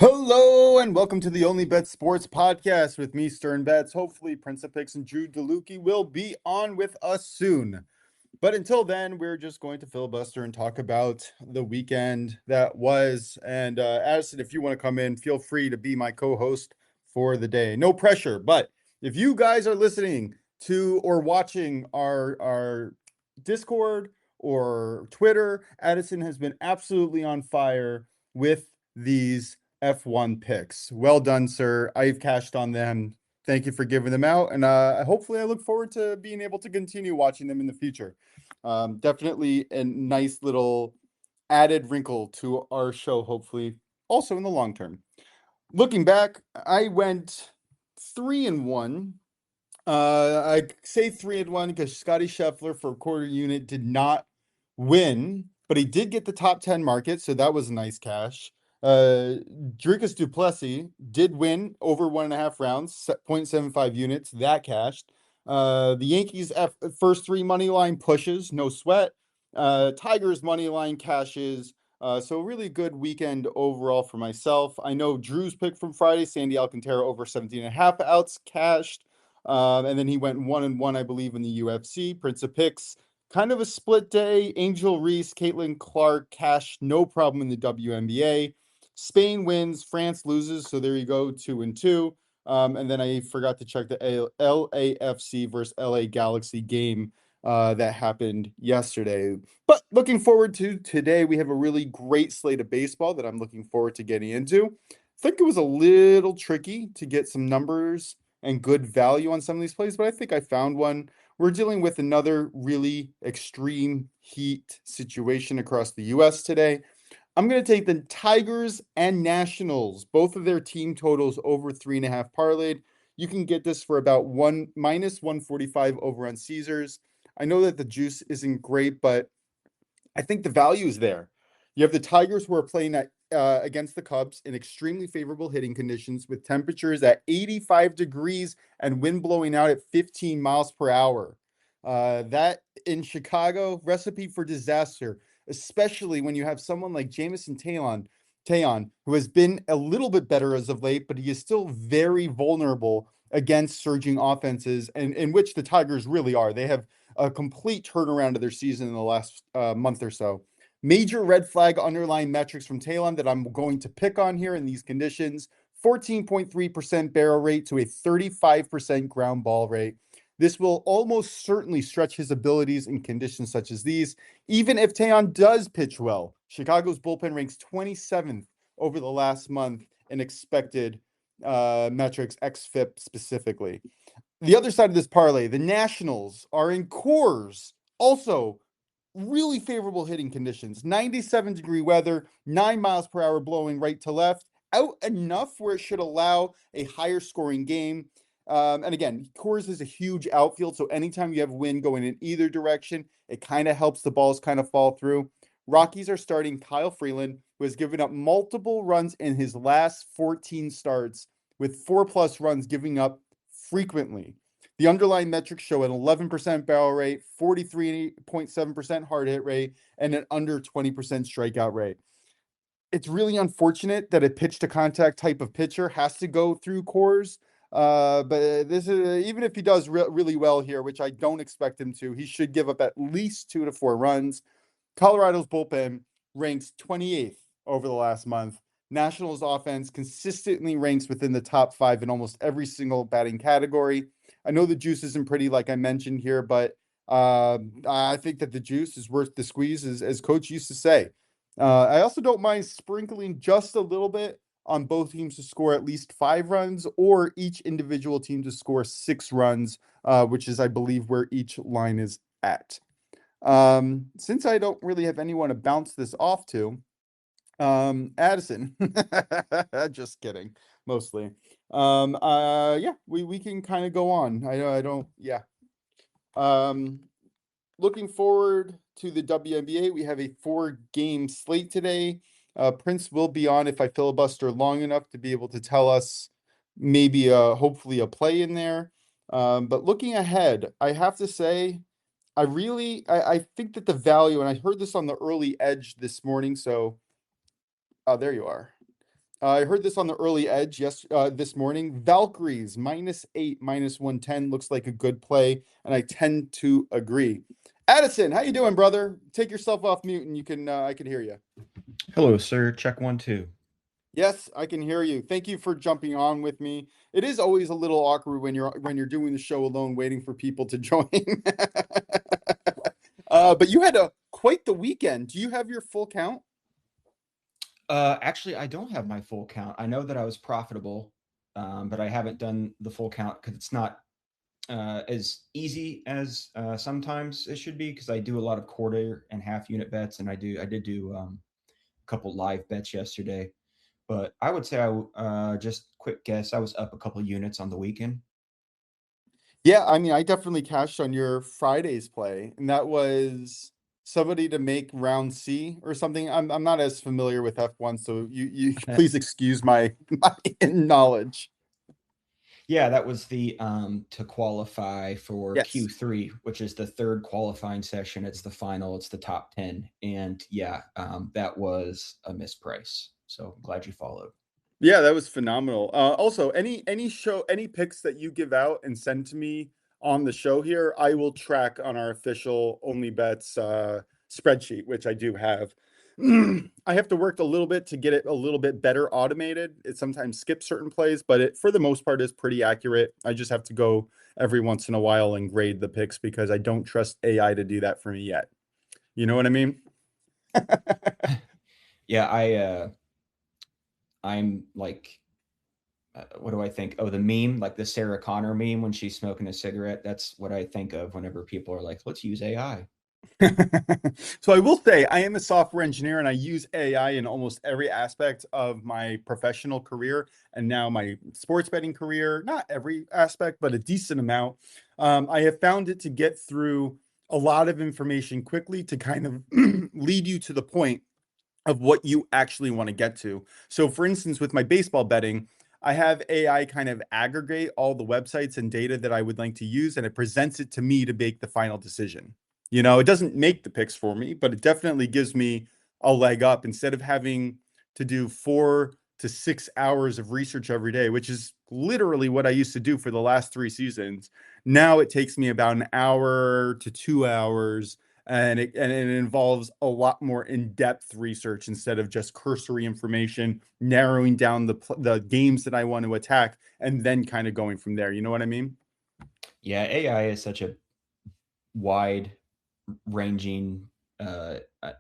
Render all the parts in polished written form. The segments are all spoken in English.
Hello and welcome to the OnlyBets Sports Podcast with me, Stern Bets. Hopefully, Principix and Drew DeLucchi will be on with us soon. But until then, we're just going to filibuster and talk about the weekend that was. And Addison, if you want to come in, feel free to be my co-host for the day. No pressure. But if you guys are listening to or watching our Discord or Twitter, Addison has been absolutely on fire with these F1 picks. Well done, sir. I've cashed on them. Thank you for giving them out. And hopefully I look forward to being able to continue watching them in the future. Definitely a nice little added wrinkle to our show, hopefully, also in the long term. Looking back, I went 3-1. I say 3-1 because Scotty Scheffler for quarter unit did not win, but he did get the top 10 market, so that was a nice cash. Dricus Duplessis did win over 1.5 rounds, 0.75 units. That cashed. The Yankees first three money line pushes, no sweat. Tigers money line cashes. So really good weekend overall for myself. I know Drew's pick from Friday, Sandy Alcantara over 17.5 outs cashed. And then he went 1-1, I believe, in the UFC. Prince of Picks, kind of a split day. Angel Reese, Caitlin Clark cashed, no problem in the WNBA. Spain wins, France loses, so there you go, 2-2. And then I forgot to check the LAFC versus LA Galaxy game that happened yesterday. But looking forward to today, we have a really great slate of baseball that I'm looking forward to getting into. I think it was a little tricky to get some numbers and good value on some of these plays, but I think I found one. We're dealing with another really extreme heat situation across the US today. I'm going to take the Tigers and Nationals, both of their team totals over 3.5 parlayed. You can get this for about minus 145 over on Caesars. I know that the juice isn't great, but I think the value is there. You have the Tigers who are playing against the Cubs in extremely favorable hitting conditions with temperatures at 85 degrees and wind blowing out at 15 miles per hour. That in Chicago, recipe for disaster, especially when you have someone like Jamison Taillon, who has been a little bit better as of late, but he is still very vulnerable against surging offenses, and in which the Tigers really are. They have a complete turnaround of their season in the last month or so. Major red flag underlying metrics from Taillon that I'm going to pick on here in these conditions: 14.3% barrel rate to a 35% ground ball rate. This will almost certainly stretch his abilities in conditions such as these, even if Taillon does pitch well. Chicago's bullpen ranks 27th over the last month in expected metrics, xFIP specifically. The other side of this parlay, the Nationals are in Coors, also really favorable hitting conditions, 97-degree weather, 9 miles per hour blowing right to left, out enough where it should allow a higher scoring game. And again, Coors is a huge outfield, so anytime you have wind going in either direction, it kind of helps the balls kind of fall through. Rockies are starting Kyle Freeland, who has given up multiple runs in his last 14 starts, with 4+ runs giving up frequently. The underlying metrics show an 11% barrel rate, 43.7% hard hit rate, and an under 20% strikeout rate. It's really unfortunate that a pitch to contact type of pitcher has to go through Coors. But this is, even if he does really well here, which I don't expect him to, he should give up at least 2 to 4 runs. Colorado's bullpen ranks 28th over the last month. Nationals offense consistently ranks within the top 5 in almost every single batting category. I know the juice isn't pretty, like I mentioned here, but I think that the juice is worth the squeeze, as Coach used to say. I also don't mind sprinkling just a little bit on both teams to score at least 5 runs, or each individual team to score 6 runs, which is, I believe, where each line is at. Since I don't really have anyone to bounce this off to, Addison, just kidding, mostly. Yeah, we can kind of go on. I don't, yeah. Looking forward to the WNBA. We have a 4-game slate today. Prince will be on if I filibuster long enough to be able to tell us maybe hopefully a play in there. But looking ahead, I have to say, I think that the value, and I heard this on the early edge this morning, so there you are. I heard this on the early edge this morning. Valkyries -8, -110 looks like a good play, and I tend to agree. Addison, how you doing, brother? Take yourself off mute, and you can I can hear you. Hello, sir. Check 1, 2. Yes, I can hear you. Thank you for jumping on with me. It is always a little awkward when you're doing the show alone, waiting for people to join. But you had a quite the weekend. Do you have your full count? Actually, I don't have my full count. I know that I was profitable, but I haven't done the full count because it's not as easy as sometimes it should be. Because I do a lot of quarter and half unit bets, and I did do a couple live bets yesterday. But I would say just quick guess, I was up a couple units on the weekend. Yeah, I mean, I definitely cashed on your Friday's play, and that was somebody to make round C or something. I'm not as familiar with F1, so you please excuse my my knowledge. Yeah, that was the to qualify for Yes. Q3, which is the third qualifying session. It's the final, it's the top 10. And yeah, that was a misprice. So I'm glad you followed. Yeah, that was phenomenal. Also, any picks that you give out and send to me on the show here, I will track on our official Only Bets spreadsheet, which I do have. I have to work a little bit to get it a little bit better automated. It sometimes skips certain plays, but it for the most part is pretty accurate. I just have to go every once in a while and grade the picks because I don't trust AI to do that for me yet. You know what I mean? Yeah, I'm like what do I think? Oh, the meme, like the Sarah Connor meme when she's smoking a cigarette. That's what I think of whenever people are like, let's use AI. So I will say I am a software engineer and I use AI in almost every aspect of my professional career and now my sports betting career. Not every aspect, but a decent amount. I have found it to get through a lot of information quickly to kind of lead you to the point of what you actually want to get to. So, for instance, with my baseball betting, I have AI kind of aggregate all the websites and data that I would like to use, and it presents it to me to make the final decision. You know, it doesn't make the picks for me, but it definitely gives me a leg up instead of having to do 4 to 6 hours of research every day, which is literally what I used to do for the last 3 seasons. Now it takes me about an hour to 2 hours and it involves a lot more in-depth research instead of just cursory information, narrowing down the games that I want to attack, and then kind of going from there. You know what I mean? Yeah, AI is such a wide ranging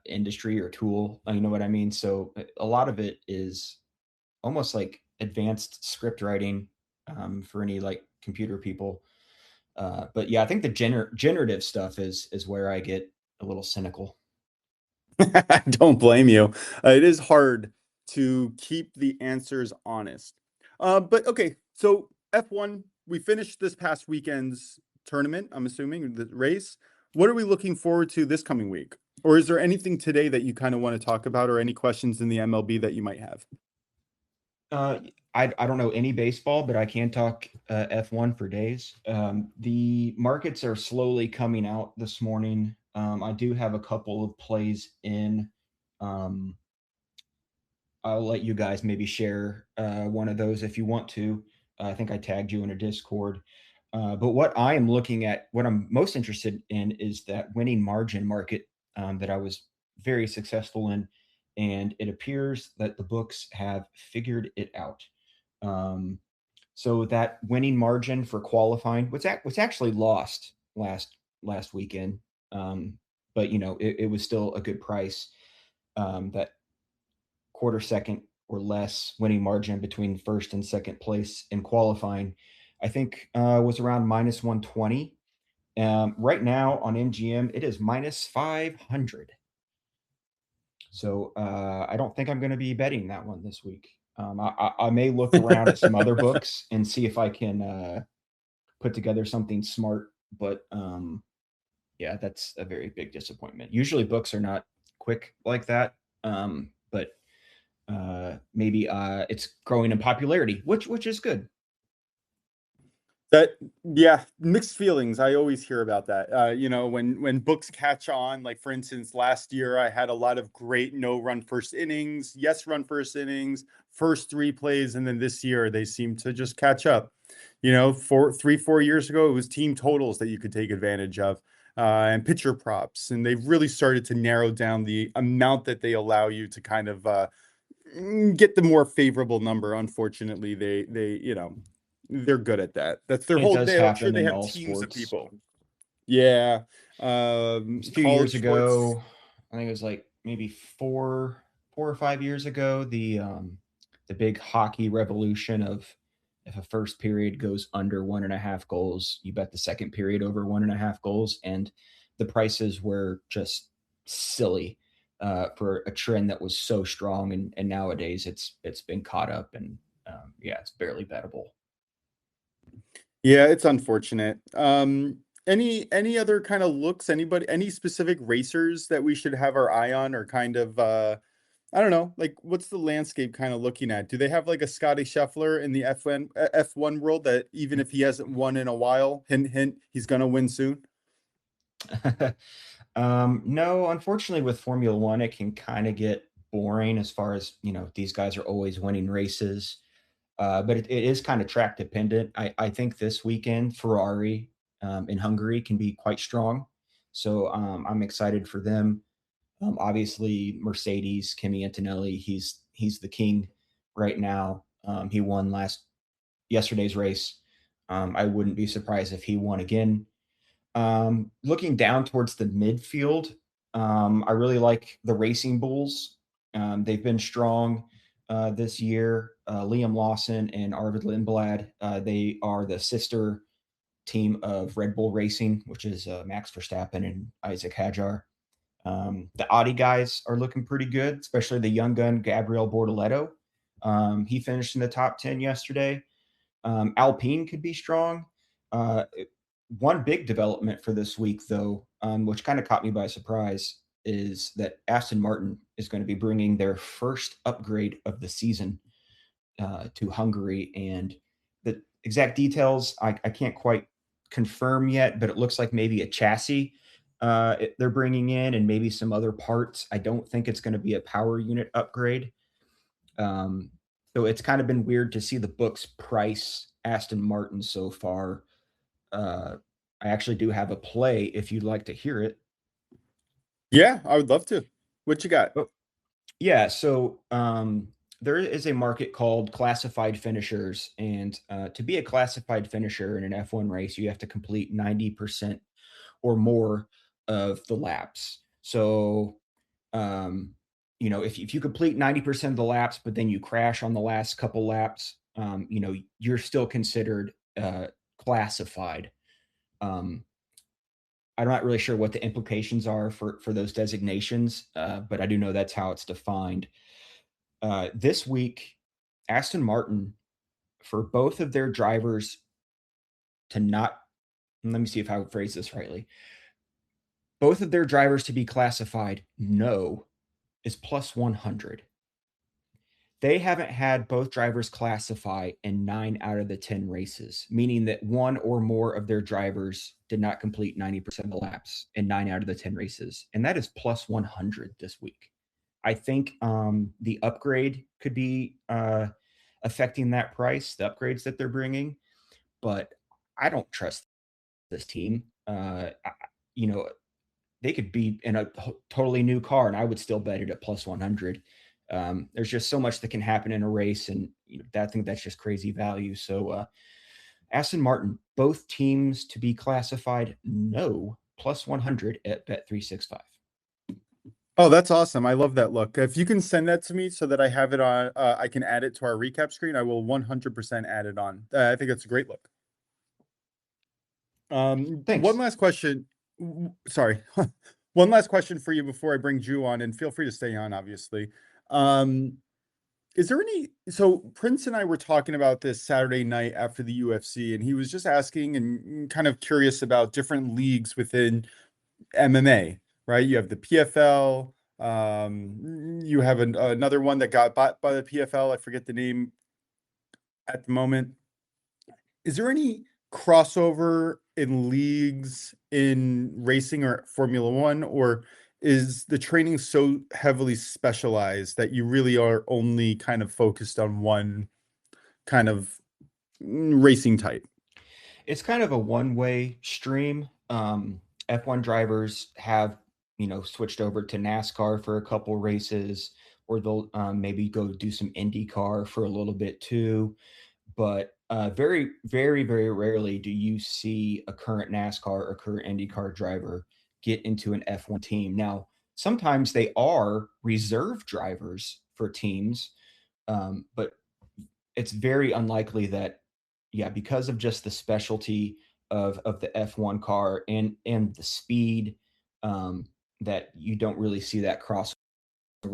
industry or tool. You know what I mean? So a lot of it is almost like advanced script writing for any like computer people. But yeah, I think the generative stuff is where I get a little cynical. I don't blame you. It is hard to keep the answers honest. But okay, so F1, we finished this past weekend's tournament, I'm assuming, the race. What are we looking forward to this coming week? Or is there anything today that you kind of want to talk about, or any questions in the MLB that you might have? Uh, I don't know any baseball, but I can talk F1 for days. The markets are slowly coming out this morning. I do have a couple of plays in. Um, I'll let you guys maybe share one of those if you want to. I think I tagged you in a Discord. But what I am looking at, what I'm most interested in, is that winning margin market that I was very successful in. And it appears that the books have figured it out. Um, so that winning margin for qualifying, was actually lost last weekend, but it was still a good price. That quarter second or less winning margin between first and second place in qualifying, I think was around minus 120. Right now on MGM, it is minus 500. So I don't think I'm going to be betting that one this week. I may look around at some other books and see if I can put together something smart. But yeah, that's a very big disappointment. Usually books are not quick like that. But maybe it's growing in popularity, which is good. That yeah, mixed feelings. I always hear about that. When books catch on, like for instance, last year I had a lot of great no run first innings, yes run first innings, first three plays, and then this year they seem to just catch up. 4 years ago it was team totals that you could take advantage of, and pitcher props, and they've really started to narrow down the amount that they allow you to kind of get the more favorable number. Unfortunately, they're good at that. That's their It whole does day. I'm sure happen they in have all teams of sports. people. Yeah. A few years College sports. ago, I think it was like maybe 4 or 5 years ago, the big hockey revolution of if a first period goes under 1.5 goals, you bet the second period over 1.5 goals, and the prices were just silly for a trend that was so strong, and nowadays it's been caught up, and yeah, it's barely bettable. Yeah, it's unfortunate. Any other kind of looks, any specific racers that we should have our eye on, or kind of I don't know, like what's the landscape kind of looking at? Do they have like a Scotty Scheffler in the F1 world that even if he hasn't won in a while, hint hint, he's gonna win soon? No, unfortunately, with Formula One, it can kind of get boring as far as, these guys are always winning races. But it is kind of track dependent. I think this weekend, Ferrari in Hungary can be quite strong. So I'm excited for them. Obviously, Mercedes, Kimi Antonelli, he's the king right now. He won yesterday's race. I wouldn't be surprised if he won again. Looking down towards the midfield, I really like the Racing Bulls. They've been strong this year. Liam Lawson and Arvid Lindblad, they are the sister team of Red Bull Racing, which is Max Verstappen and Isaac Hadjar. The Audi guys are looking pretty good, especially the young gun Gabriel Bortoleto. He finished in the top 10 yesterday. Alpine could be strong. Uh, One big development for this week, though, which kind of caught me by surprise, is that Aston Martin is going to be bringing their first upgrade of the season to Hungary. And the exact details I can't quite confirm yet, but it looks like maybe a chassis they're bringing in and maybe some other parts. I don't think it's going to be a power unit upgrade. Um, so it's kind of been weird to see the books price Aston Martin so far. uh, I actually do have a play if you'd like to hear it. Yeah, I would love to. What you got? Oh, yeah. So there is a market called classified finishers. And to be a classified finisher in an F1 race, you have to complete 90% or more of the laps. So, um, if you complete 90% of the laps, but then you crash on the last couple laps, you're still considered classified. Um, I'm not really sure what the implications are for those designations, but I do know that's how it's defined. This week, Aston Martin, for both of their drivers to not, let me see if I would phrase this rightly, both of their drivers to be classified no is plus 100. They haven't had both drivers classify in 9 out of the 10 races, meaning that one or more of their drivers did not complete 90% of the laps in 9 out of the 10 races. And that is plus 100 this week. I think the upgrade could be affecting that price, the upgrades that they're bringing, but I don't trust this team. You know, they could be in a totally new car, and I would still bet it at plus 100. There's just so much that can happen in a race, and I think that's just crazy value. So, Aston Martin, both teams to be classified no, plus 100 at Bet365. Oh, that's awesome. I love that look. If you can send that to me so that I have it on, I can add it to our recap screen. I will 100% add it on. I think that's a great look. One Thanks. last question. Sorry. One last question for you before I bring Drew on, and feel free to stay on, obviously. Um, is there so Prince and I were talking about this Saturday night after the UFC, and he was just asking and kind of curious about different leagues within MMA, right? You have the PFL, you have another one that got bought by the PFL. I forget the name at the moment. Is there any crossover in leagues in racing or Formula One, or is the training so heavily specialized that you really are only kind of focused on one kind of racing type? It's kind of a one-way stream. F1 drivers have, switched over to NASCAR for a couple races, or they'll maybe go do some IndyCar for a little bit too. But very, very, very rarely do you see a current NASCAR or current IndyCar driver get into an F1 team. Now, sometimes they are reserve drivers for teams, but it's very unlikely that, yeah, because of just the specialty of the F1 car and the speed, that you don't really see that crossover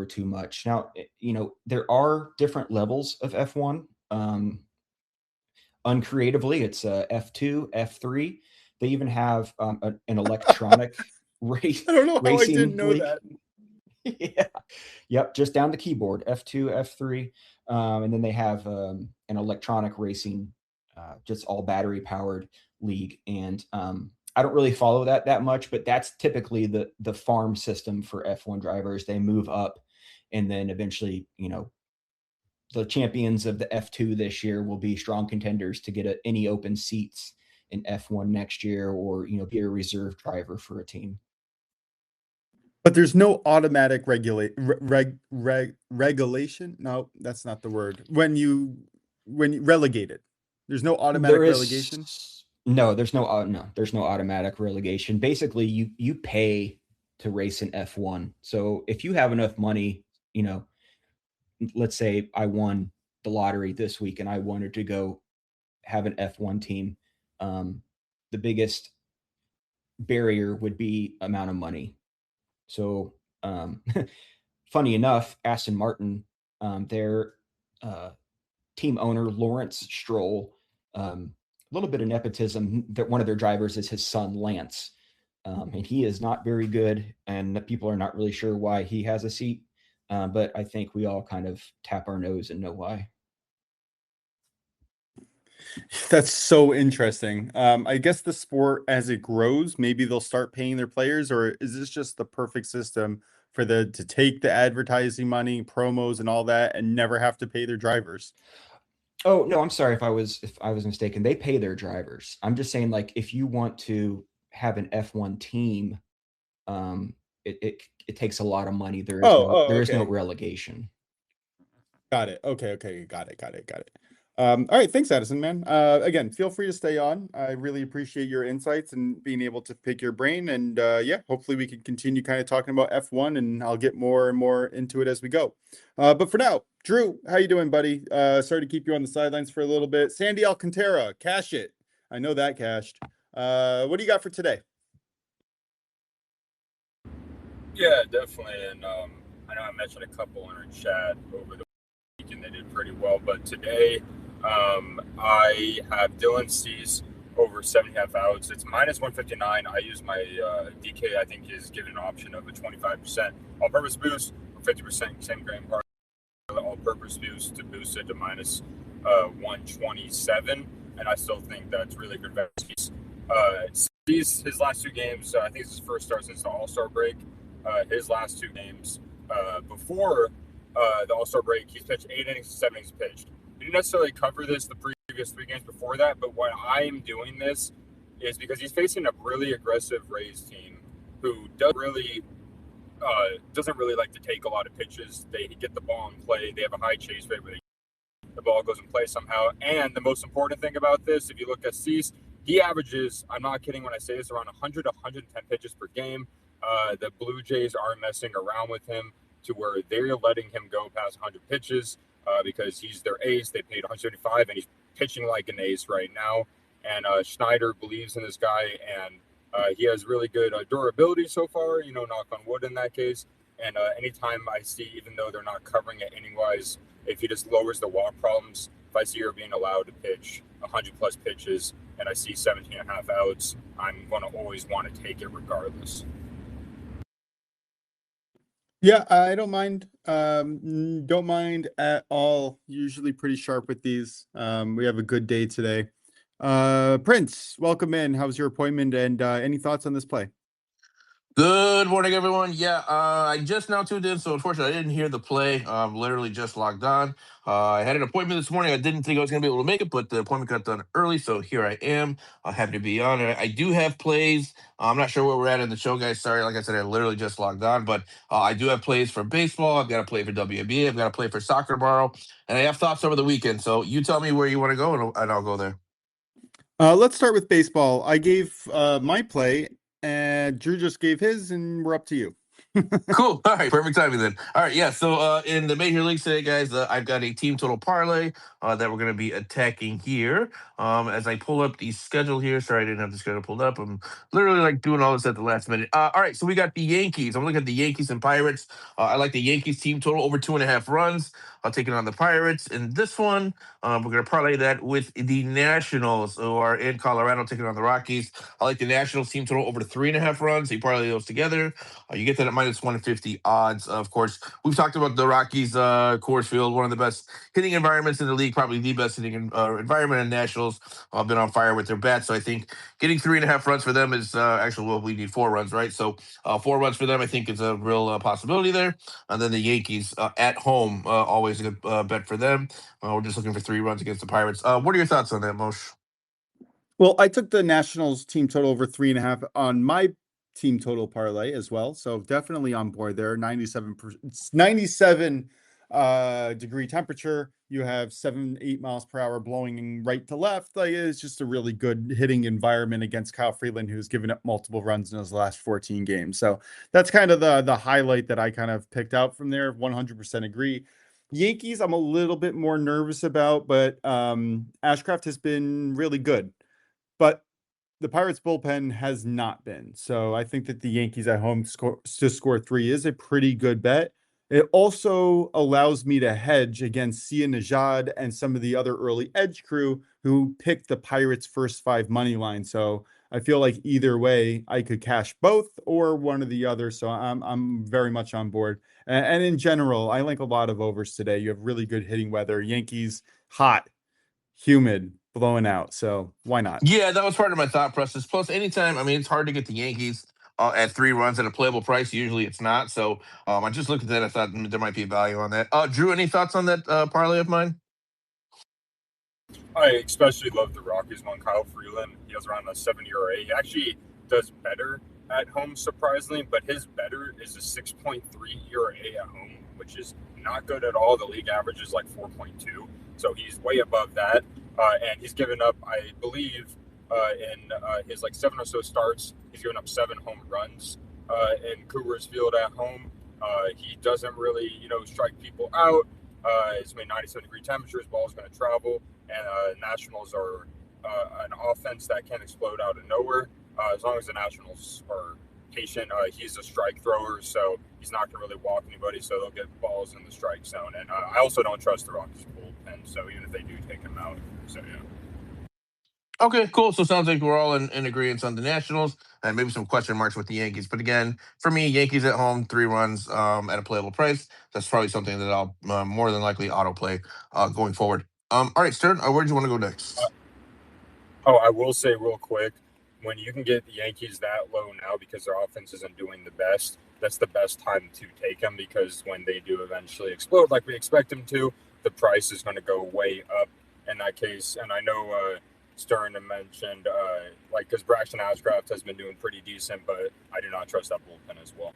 too much. Now, there are different levels of F1. Uncreatively, it's F2, F3. They even have an electronic race I don't know how I didn't racing know league. that. Yeah. Yep, just down the keyboard, F2, F3, and then they have an electronic racing, just all battery powered league. And I don't really follow that much, but that's typically the farm system for F1 drivers. They move up, and then eventually, the champions of the F2 this year will be strong contenders to get any open seats in F1 next year, or be a reserve driver for a team. But there's no automatic regulation. No, that's not the word. When you relegated, there's no automatic There relegation. is no, there's no automatic relegation. Basically, you pay to race in F1. So if you have enough money, let's say I won the lottery this week and I wanted to go have an F1 team, the biggest barrier would be amount of money. So, funny enough, Aston Martin, their team owner Lawrence Stroll, a little bit of nepotism. That one of their drivers is his son Lance, and he is not very good, and people are not really sure why he has a seat. But I think we all kind of tap our nose and know why. That's so interesting. I guess the sport as it grows, maybe they'll start paying their players, or is this just the perfect system for the to take the advertising money, promos, and all that, and never have to pay their drivers? Oh no, I'm sorry if I was mistaken. They pay their drivers. I'm just saying, like, if you want to have an F1 team, it takes a lot of money. There is Oh, no oh, there is no okay. relegation. Got it. Okay, okay, got it. All right, thanks, Addison, man. Again, feel free to stay on. I really appreciate your insights and being able to pick your brain. And yeah, hopefully we can continue kind of talking about F1, and I'll get more and more into it as we go. But for now, Drew, how you doing, buddy? Sorry to keep you on the sidelines for a little bit. Sandy Alcantara, cash it. I know that cashed. What do you got for today? Yeah, definitely. And I know I mentioned a couple in our chat over the week, and they did pretty well. But today, I have Dylan Cease over 7.5 outs. It's minus 159. I use my DK. I think is given an option of a 25% all-purpose boost or 50% same grain part all-purpose boost to boost it to minus 127. And I still think that's really good value. His last two games, I think it's his first start since the All-Star break. His last two games before the All-Star break, he's pitched 8 innings, 7 innings pitched. He didn't necessarily cover this the previous 3 games before that, but why I'm doing this is because he's facing a really aggressive Rays team who doesn't really like to take a lot of pitches. They get the ball in play. They have a high chase rate where the ball goes in play somehow. And the most important thing about this, if you look at Cease, he averages, I'm not kidding when I say this, around 100 to 110 pitches per game. The Blue Jays are messing around with him to where they're letting him go past 100 pitches because he's their ace. They paid 175, and he's pitching like an ace right now. And Schneider believes in this guy, and he has really good durability so far, knock on wood in that case. And anytime I see, even though they're not covering it anywise, if he just lowers the walk problems, if I see her being allowed to pitch 100 plus pitches and I see 17 and a half outs, I'm going to always want to take it regardless. Yeah, I don't mind. Don't mind at all. Usually pretty sharp with these. We have a good day today. Prince, welcome in. How's your appointment and any thoughts on this play? Good morning, everyone. Yeah, I just now tuned in, so unfortunately, I didn't hear the play. Literally just logged on. I had an appointment this morning. I didn't think I was going to be able to make it, but the appointment got done early, so here I am. Happy to be on. I do have plays. I'm not sure where we're at in the show, guys. Sorry, like I said, I literally just logged on, but I do have plays for baseball. I've got a play for WNBA. I've got a play for soccer tomorrow, and I have thoughts over the weekend. So you tell me where you want to go, and I'll go there. Let's start with baseball. I gave my play, and Drew just gave his, and we're up to you. Cool. All right. Perfect timing then. All right. Yeah. So in the major leagues today, guys, I've got a team total parlay that we're going to be attacking here. As I pull up the schedule here. Sorry, I didn't have the schedule pulled up. I'm literally like doing all this at the last minute. All right. So we got the Yankees. I'm looking at the Yankees and Pirates. I like the Yankees team total over 2.5 runs. I'll take it on the Pirates. In this one, we're going to parlay that with the Nationals, who are in Colorado, taking on the Rockies. I like the Nationals team total over 3.5 runs. So you parlay those together. You get that at minus 150 odds. Of course, we've talked about the Rockies, Coors Field, one of the best hitting environments in the league, probably the best hitting environment. And Nationals have been on fire with their bats. So I think getting 3.5 runs for them is actually, well, we need 4 runs, right? So 4 runs for them, I think, is a real possibility there. And then the Yankees at home, always a good bet for them. We're just looking for 3 runs against the Pirates. What are your thoughts on that, Moshe? Well, I took the Nationals team total over 3.5 on my team total parlay as well. So definitely on board there. 97 degree temperature. You have 7-8 miles per hour blowing right to left. Like, it's just a really good hitting environment against Kyle Freeland, who's given up multiple runs in his last 14 games. So that's kind of the highlight that I kind of picked out from there. 100% agree. Yankees, I'm a little bit more nervous about, but Ashcraft has been really good. But the Pirates bullpen has not been. So I think that the Yankees at home to score 3 is a pretty good bet. It also allows me to hedge against Sia Najad and some of the other early edge crew who picked the Pirates' first 5 money line. So I feel like either way, I could cash both or one or the other. So I'm very much on board. And in general, I like a lot of overs today. You have really good hitting weather. Yankees hot, humid, blowing out. So why not? Yeah, that was part of my thought process. Plus, anytime, I mean, it's hard to get the Yankees at 3 runs at a playable price. Usually it's not. So I just looked at that. I thought there might be a value on that. Drew, any thoughts on that parlay of mine? I especially love the Rockies one. Kyle Freeland, he has around a 7 ERA. He actually does better at home, surprisingly, but his better is a 6.3 ERA at home, which is not good at all. The league average is like 4.2, so he's way above that. And he's given up, I believe, in his like 7 or so starts, he's given up 7 home runs in Coors Field at home. He doesn't really, strike people out. It's made 97-degree temperatures. Ball's going to travel, and Nationals are an offense that can explode out of nowhere. As long as the Nationals are patient, he's a strike thrower, so he's not going to really walk anybody. So they'll get balls in the strike zone. And I also don't trust the Rockies bullpen. So even if they do take him out, so yeah. Okay, cool. So it sounds like we're all in agreement on the Nationals and maybe some question marks with the Yankees. But again, for me, Yankees at home, 3 runs at a playable price. That's probably something that I'll more than likely auto play going forward. All right, Stern, where do you want to go next? I will say real quick, when you can get the Yankees that low now because their offense isn't doing the best, that's the best time to take them, because when they do eventually explode like we expect them to, the price is going to go way up in that case. And I know Stern mentioned, because Braxton Ashcraft has been doing pretty decent, but I do not trust that bullpen as well.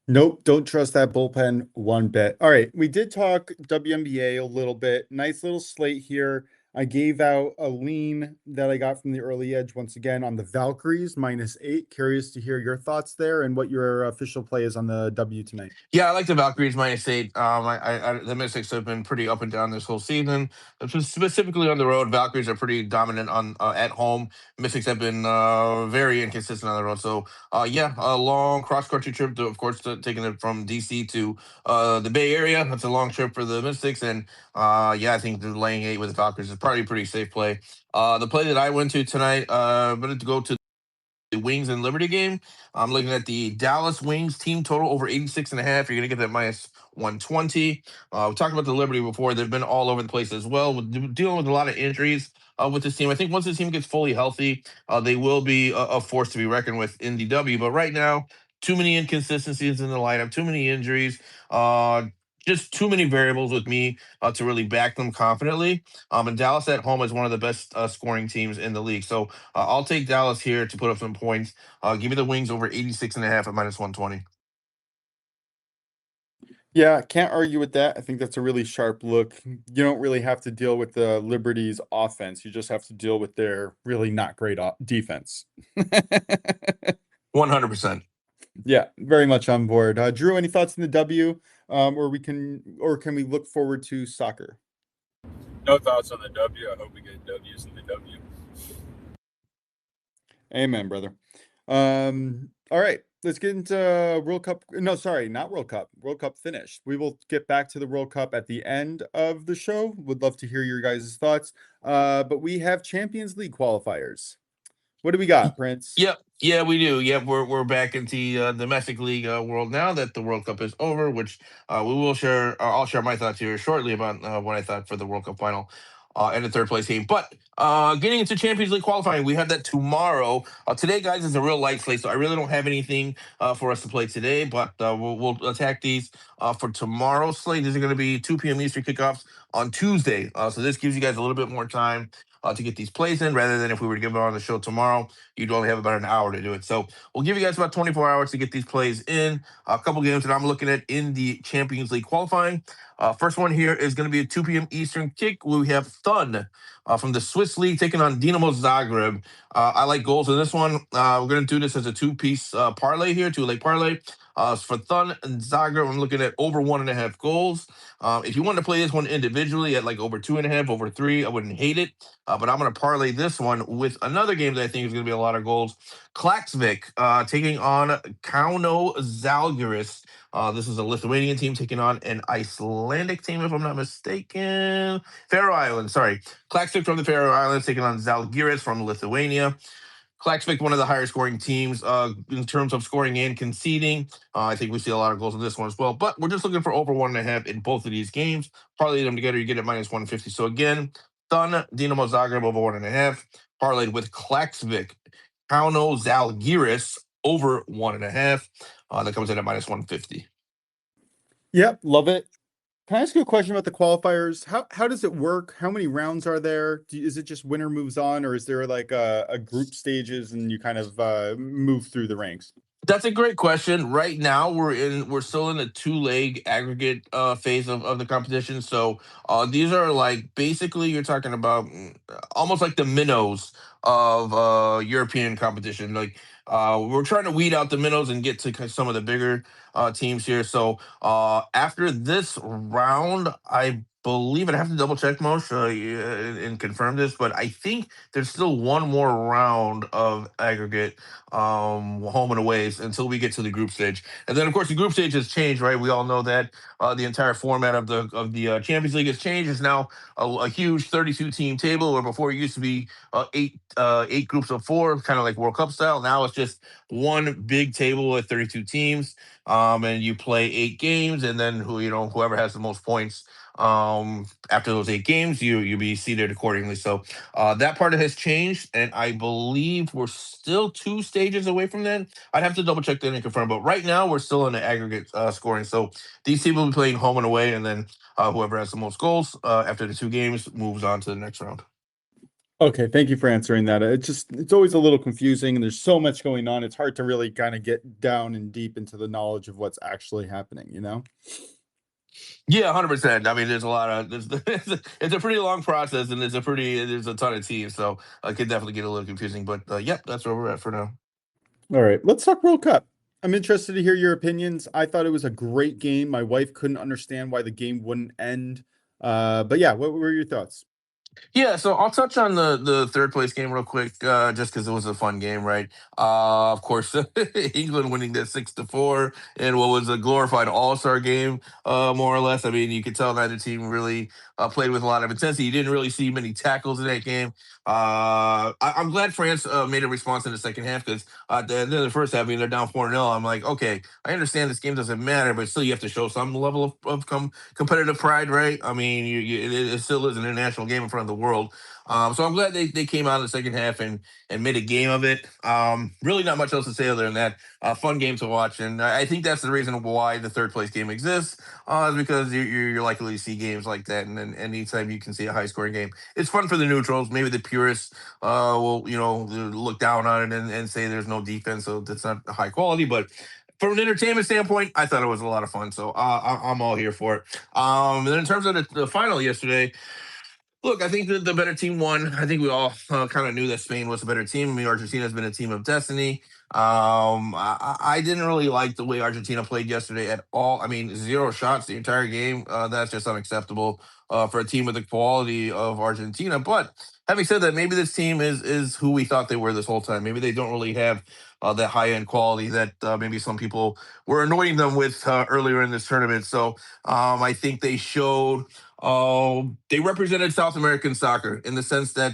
Nope, don't trust that bullpen one bit. All right, we did talk WNBA a little bit. Nice little slate here. I gave out a lean that I got from the early edge once again on the Valkyries -8. Curious to hear your thoughts there and what your official play is on the W tonight. Yeah, I like the Valkyries -8. The Mystics have been pretty up and down this whole season. Specifically on the road, Valkyries are pretty dominant on at home. Mystics have been very inconsistent on the road. So yeah, a long cross country trip to, of course, taking it from DC to the Bay Area. That's a long trip for the Mystics, and yeah, I think the laying 8 with the Valkyries is probably a pretty safe play. The play that I went to tonight, I'm going to go to the Wings and Liberty game. I'm looking at the Dallas Wings team total over 86.5. You're going to get that minus 120. We talked about the Liberty before. They've been all over the place as well, dealing with a lot of injuries with this team. I think once this team gets fully healthy, they will be a force to be reckoned with in the W. But right now, too many inconsistencies in the lineup, too many injuries, just too many variables with me to really back them confidently. And Dallas at home is one of the best scoring teams in the league. So I'll take Dallas here to put up some points. Give me the Wings over 86.5 at minus 120. Yeah, can't argue with that. I think that's a really sharp look. You don't really have to deal with the Liberty's offense. You just have to deal with their really not great defense. 100%. Yeah, very much on board. Drew, any thoughts on the W? Or can we look forward to soccer? No thoughts on the W. I hope we get W's in the W. Amen, brother. All right, let's get into World Cup. No, sorry, not World Cup. World Cup finished. We will get back to the World Cup at the end of the show. Would love to hear your guys' thoughts. But we have Champions League qualifiers. What do we got, Prince? Yep. Yeah, we do. Yep, we're back into the domestic league world now that the World Cup is over, which we will share. I'll share my thoughts here shortly about what I thought for the World Cup final and the third place game. But getting into Champions League qualifying, we have that tomorrow. Today, guys, is a real light slate, so I really don't have anything for us to play today. But we'll attack these for tomorrow's slate. These are going to be 2 p.m. Eastern kickoffs on Tuesday. So this gives you guys a little bit more time to get these plays in, rather than if we were to give it on the show tomorrow, you'd only have about an hour to do it. So we'll give you guys about 24 hours to get these plays in. A couple games that I'm looking at in the Champions League qualifying. First one here is going to be a 2 p.m. Eastern kick. We have Thun from the Swiss League taking on Dinamo Zagreb. I like goals in this one. We're going to do this as a two-piece parlay here, two-leg parlay. For Thun and Zagreb, I'm looking at over 1.5 goals. If you want to play this one individually at like over 2.5, over 3, I wouldn't hate it. But I'm going to parlay this one with another game that I think is going to be a lot of goals. Klaksvik taking on Kauno Žalgiris. This is a Lithuanian team taking on an Icelandic team, if I'm not mistaken. Faroe Islands, sorry. Klaksvik from the Faroe Islands taking on Žalgiris from Lithuania. Klaksvik, one of the higher scoring teams in terms of scoring and conceding. I think we see a lot of goals in this one as well. But we're just looking for over 1.5 in both of these games. Parlay them together, you get it minus 150. So again, Thun, Dinamo Zagreb over 1.5. Parlayed with Klaksvik, Kauno Žalgiris over 1.5. That comes in at minus 150. Yep, love it. Can I ask you a question about the qualifiers? How does it work? How many rounds are there? Is it just winner moves on, or is there like a group stages and you kind of move through the ranks? That's a great question. Right now, we're still in the two-leg aggregate phase of the competition. So these are like basically you're talking about almost like the minnows of European competition. Like we're trying to weed out the minnows and get to some of the bigger teams here. So after this round, I believe, and I have to double check Mosh and confirm this, but I think there's still one more round of aggregate home and aways until we get to the group stage. And then of course the group stage has changed, right? We all know that the entire format of the Champions League has changed. It's now a huge 32 team table, where before it used to be eight groups of 4, kind of like World Cup style. Now it's just one big table with 32 teams, and you play 8 games, and then whoever has the most points after those 8 games, you be seeded accordingly. So that part has changed, and I believe we're still 2 stages away from that. I'd have to double check that and confirm, but right now we're still in the aggregate scoring. So these teams will be playing home and away, and then whoever has the most goals after the 2 games moves on to the next round. Okay, thank you for answering that. It's always a little confusing, and there's so much going on. It's hard to really kind of get down and deep into the knowledge of what's actually happening, you know? Yeah, 100%. I mean, there's a lot of it's a pretty long process, and there's a ton of teams, so it can definitely get a little confusing. But yep, that's where we're at for now. All right, let's talk World Cup. I'm interested to hear your opinions. I thought it was a great game. My wife couldn't understand why the game wouldn't end. But yeah, what were your thoughts? Yeah, so I'll touch on the third place game real quick, just because it was a fun game, right? Of course, England winning that 6-4 in what was a glorified All Star game, more or less. I mean, you could tell that the team really played with a lot of intensity. You didn't really see many tackles in that game. I'm glad France made a response in the second half because at the end of the first half, I mean, they're down 4-0. I'm like, okay, I understand this game doesn't matter, but still you have to show some level of competitive pride, right? I mean, it still is an international game in front of the world. So I'm glad they came out in the second half and made a game of it. Really, not much else to say other than that. Fun game to watch, and I think that's the reason why the third place game exists. Is because you're likely to see games like that, and then anytime you can see a high scoring game, it's fun for the neutrals. Maybe the purists will look down on it and say there's no defense, so that's not high quality, but from an entertainment standpoint, I thought it was a lot of fun, so I'm all here for it. And then in terms of the final yesterday, look, I think that the better team won. I think we all kind of knew that Spain was a better team. I mean, Argentina has been a team of destiny. I didn't really like the way Argentina played yesterday at all. I mean, 0 shots the entire game. That's just unacceptable for a team with the quality of Argentina. But having said that, maybe this team is who we thought they were this whole time. Maybe they don't really have that high end quality that maybe some people were anointing them with earlier in this tournament. So I think they showed. They represented South American soccer in the sense that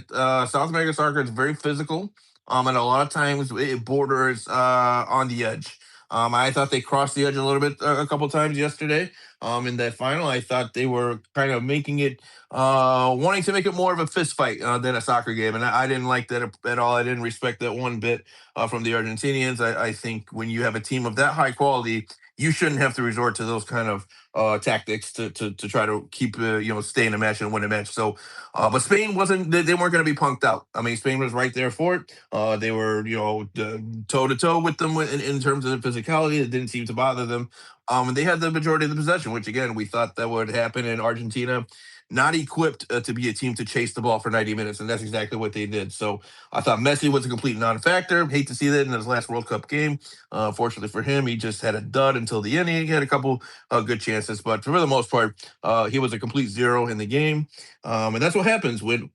South American soccer is very physical, and a lot of times it borders on the edge. I thought they crossed the edge a little bit a couple times yesterday. In that final, I thought they were kind of making it, wanting to make it more of a fist fight than a soccer game, and I didn't like that at all. I didn't respect that one bit from the Argentinians. I think when you have a team of that high quality, you shouldn't have to resort to those kind of tactics to try to keep stay in a match and win a match. So, but Spain wasn't. They weren't going to be punked out. I mean, Spain was right there for it. They were toe to toe with them in terms of the physicality. It didn't seem to bother them. And they had the majority of the possession, which again we thought that would happen in Argentina. Not equipped to be a team to chase the ball for 90 minutes, and that's exactly what they did. So I thought Messi was a complete non-factor. Hate to see that in his last World Cup game. Fortunately for him, he just had a dud until the end. He had a couple good chances, but for the most part, he was a complete zero in the game. And that's what happens when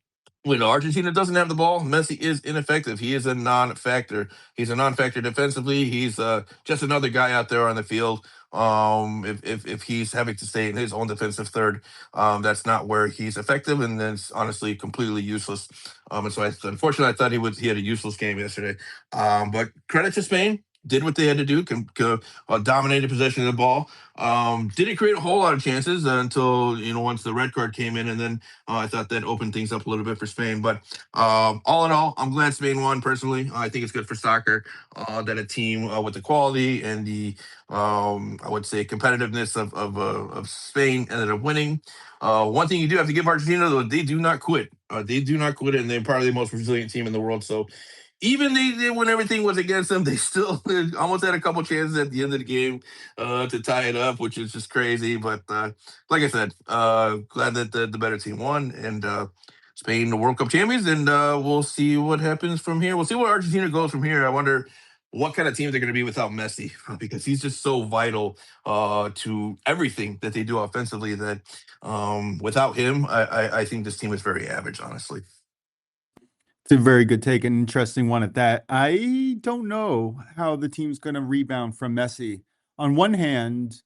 Argentina doesn't have the ball. Messi is ineffective. He is a non-factor. He's a non-factor defensively. He's just another guy out there on the field. If he's having to stay in his own defensive third, that's not where he's effective, and that's honestly completely useless. And so unfortunately, I thought he had a useless game yesterday. But credit to Spain. Did what they had to do, dominated possession of the ball. Didn't create a whole lot of chances until once the red card came in, and then I thought that opened things up a little bit for Spain. But all in all, I'm glad Spain won. Personally, I think it's good for soccer that a team with the quality and the I would say competitiveness of Spain ended up winning. One thing you do have to give Argentina, though, they do not quit. They do not quit, and they're probably the most resilient team in the world. So even when everything was against them, they still almost had a couple chances at the end of the game to tie it up, which is just crazy. But like I said, glad that the better team won, and Spain, the World Cup champions, and we'll see what happens from here. We'll see where Argentina goes from here. I wonder what kind of team they're going to be without Messi, because he's just so vital to everything that they do offensively. That without him, I think this team is very average, honestly. It's a very good take, an interesting one at that. I don't know how the team's going to rebound from Messi. On one hand,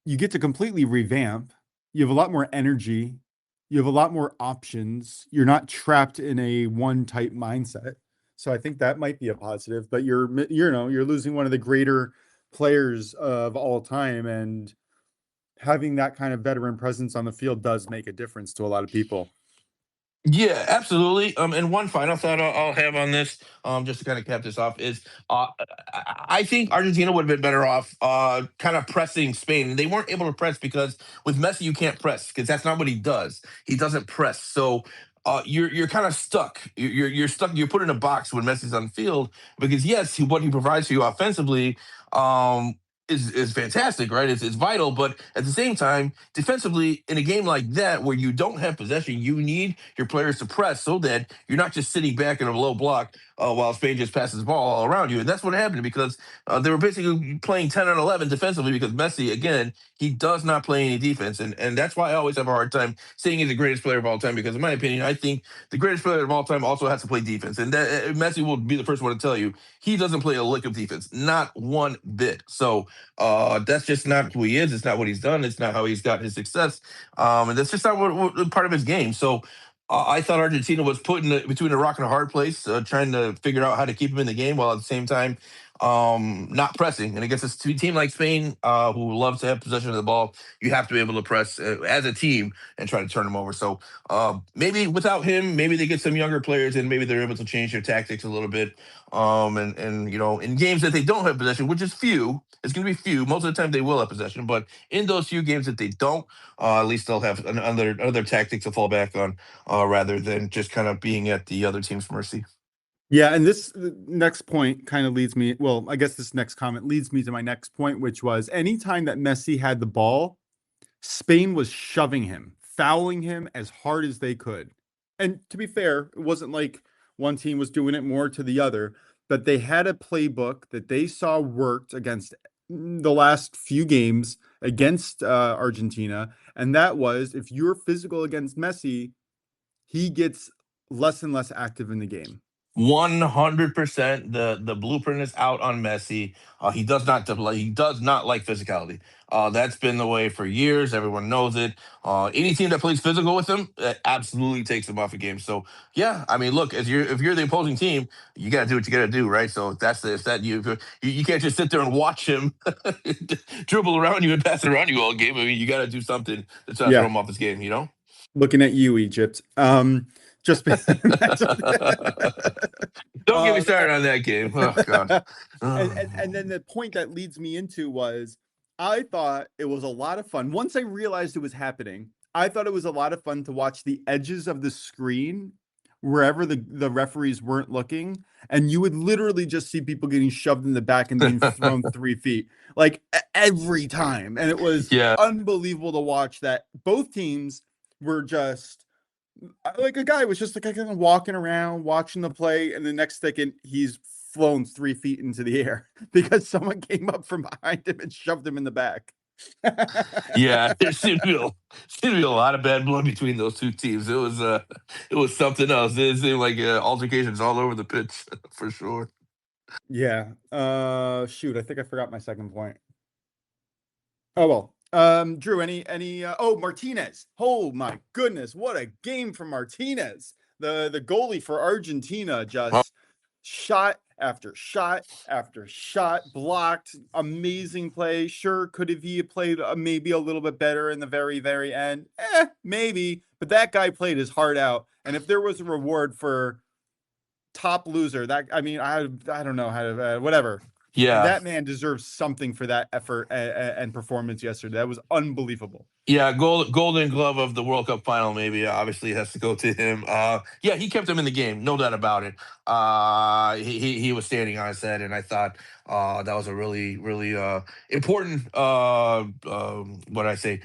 you get to completely revamp. You have a lot more energy. You have a lot more options. You're not trapped in a one type mindset. So I think that might be a positive, but you're losing one of the greater players of all time, and having that kind of veteran presence on the field does make a difference to a lot of people. Yeah, absolutely. And one final thought I'll have on this, just to kind of cap this off, is I think Argentina would have been better off kind of pressing Spain. They weren't able to press because with Messi you can't press because that's not what he does. He doesn't press, so you're kind of stuck. You're stuck. You're put in a box when Messi's on the field because yes, what he provides for you offensively. is fantastic, right? It's vital, but at the same time, defensively, in a game like that where you don't have possession, you need your players to press so that you're not just sitting back in a low block while Spain just passes the ball all around you. And that's what happened because they were basically playing 10 on 11 defensively because Messi, again, he does not play any defense. And that's why I always have a hard time saying he's the greatest player of all time because, in my opinion, I think the greatest player of all time also has to play defense. And that Messi will be the first one to tell you he doesn't play a lick of defense, not one bit. So that's just not who he is. It's not what he's done. It's not how he's got his success. And that's just not what part of his game. So I thought Argentina was put between a rock and a hard place, trying to figure out how to keep him in the game while at the same time not pressing. And against a team like Spain, who loves to have possession of the ball, you have to be able to press as a team and try to turn them over. So maybe without him, maybe they get some younger players and maybe they're able to change their tactics a little bit. And in games that they don't have possession, which is few, it's going to be few. Most of the time they will have possession, but in those few games that they don't, at least they'll have another tactic to fall back on rather than just kind of being at the other team's mercy. Yeah, and this next point kind of leads me, well, I guess this next comment leads me to my next point, which was anytime that Messi had the ball, Spain was shoving him, fouling him as hard as they could. And to be fair, it wasn't like one team was doing it more to the other, but they had a playbook that they saw worked against the last few games against Argentina. And that was if you're physical against Messi, he gets less and less active in the game. 100%. The blueprint is out on Messi. He does not like physicality. That's been the way for years. Everyone knows it. Any team that plays physical with him absolutely takes him off a game. So yeah, I mean, look, if you're the opposing team, you got to do what you got to do, right? So you can't just sit there and watch him dribble around you and pass it around you all game. I mean, you got to do something to try to throw him off his game. Looking at you, Egypt. Just Don't get me started on that game. Oh God. and then the point that leads me into was I thought it was a lot of fun. Once I realized it was happening, I thought it was a lot of fun to watch the edges of the screen wherever the referees weren't looking, and you would literally just see people getting shoved in the back and being thrown 3 feet like every time. And it was unbelievable to watch that both teams were just like a guy was just like kind of walking around, watching the play, and the next second he's flown 3 feet into the air because someone came up from behind him and shoved him in the back. Yeah, there seemed to be a lot of bad blood between those two teams. It was something else. It seemed like altercations all over the pitch for sure. Yeah. Shoot, I think I forgot my second point. Oh well. Drew, Martinez. Oh my goodness, what a game from Martinez. The goalie for Argentina just shot after shot after shot, blocked, amazing play. Sure, could have he played maybe a little bit better in the very, very end? Maybe, but that guy played his heart out. And if there was a reward for top loser, I don't know how to, whatever. Yeah, that man deserves something for that effort and performance yesterday. That was unbelievable. Yeah, Golden Glove of the World Cup final maybe obviously has to go to him. Yeah, he kept him in the game, no doubt about it. He was standing on his head, and I thought that was a really important what I say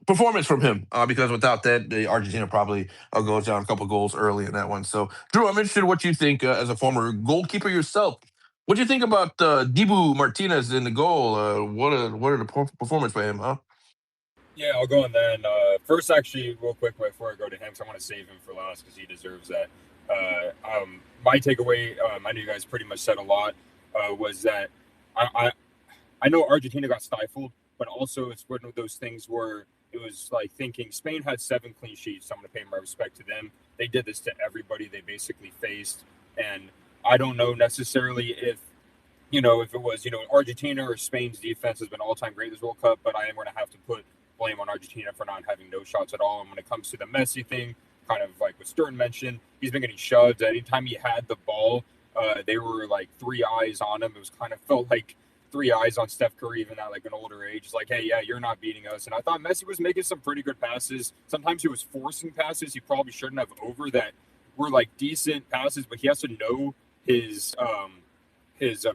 performance from him because without that, the Argentina probably goes down a couple goals early in that one. So, Drew, I'm interested in what you think as a former goalkeeper yourself. What do you think about Dibu Martinez in the goal? What a performance for him, huh? Yeah, I'll go on then. First, actually, real quick before I go to him, because I want to save him for last because he deserves that. My takeaway, I know you guys pretty much said a lot, was that I know Argentina got stifled, but also it's one of those things where it was like thinking Spain had 7 clean sheets, so I'm going to pay my respect to them. They did this to everybody they basically faced, and I don't know necessarily if it was, Argentina or Spain's defense has been all-time great this World Cup, but I am going to have to put blame on Argentina for not having no shots at all. And when it comes to the Messi thing, kind of like what Stern mentioned, he's been getting shoved. Anytime he had the ball, they were like 3 eyes on him. It was kind of felt like 3 eyes on Steph Curry, even at like an older age. It's like, hey, yeah, you're not beating us. And I thought Messi was making some pretty good passes. Sometimes he was forcing passes he probably shouldn't have over that were like decent passes, but he has to know his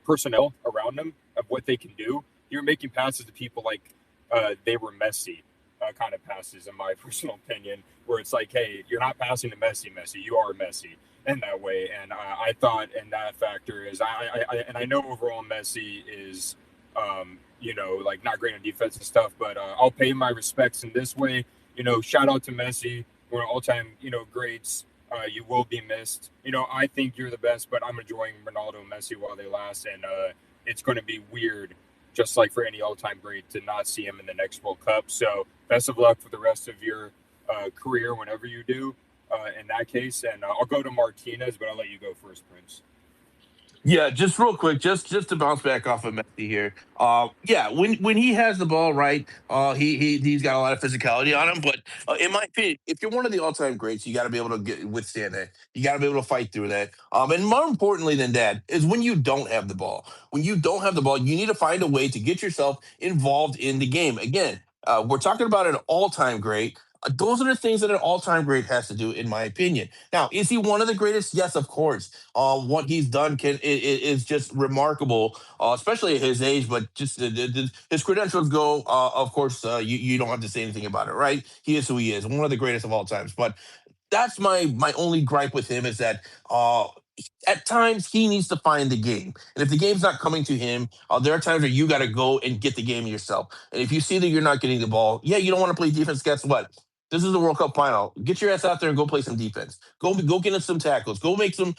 personnel around him of what they can do. you're making passes to people like they were Messi kind of passes, in my personal opinion, where it's like, hey, you're not passing to Messi, you are Messi in that way. And I thought, and that factor is, I know overall Messi is, like not great on defense and stuff, but I'll pay my respects in this way. Shout out to Messi, one of all-time, greats. You will be missed. I think you're the best, but I'm enjoying Ronaldo and Messi while they last, and it's going to be weird, just like for any all-time great, to not see him in the next World Cup. So best of luck for the rest of your career, whenever you do, in that case. And I'll go to Martinez, but I'll let you go first, Prince. Yeah, just real quick, just to bounce back off of Messi here. Yeah, when he has the ball, right, he's got a lot of physicality on him. But in my opinion, if you're one of the all time greats, you got to be able to withstand that. You got to be able to fight through that. And more importantly than that is when you don't have the ball. When you don't have the ball, you need to find a way to get yourself involved in the game. Again, we're talking about an all time great. Those are the things that an all-time great has to do, in my opinion. Now, is he one of the greatest? Yes, of course. What he's done is just remarkable, especially at his age. But just his credentials go. Of course, you don't have to say anything about it, right? He is who he is, one of the greatest of all times. But that's my only gripe with him is that at times he needs to find the game, and if the game's not coming to him, there are times where you got to go and get the game yourself. And if you see that you're not getting the ball, yeah, you don't want to play defense. Guess what? This is the World Cup final. Get your ass out there and go play some defense. Go get in some tackles. Go make some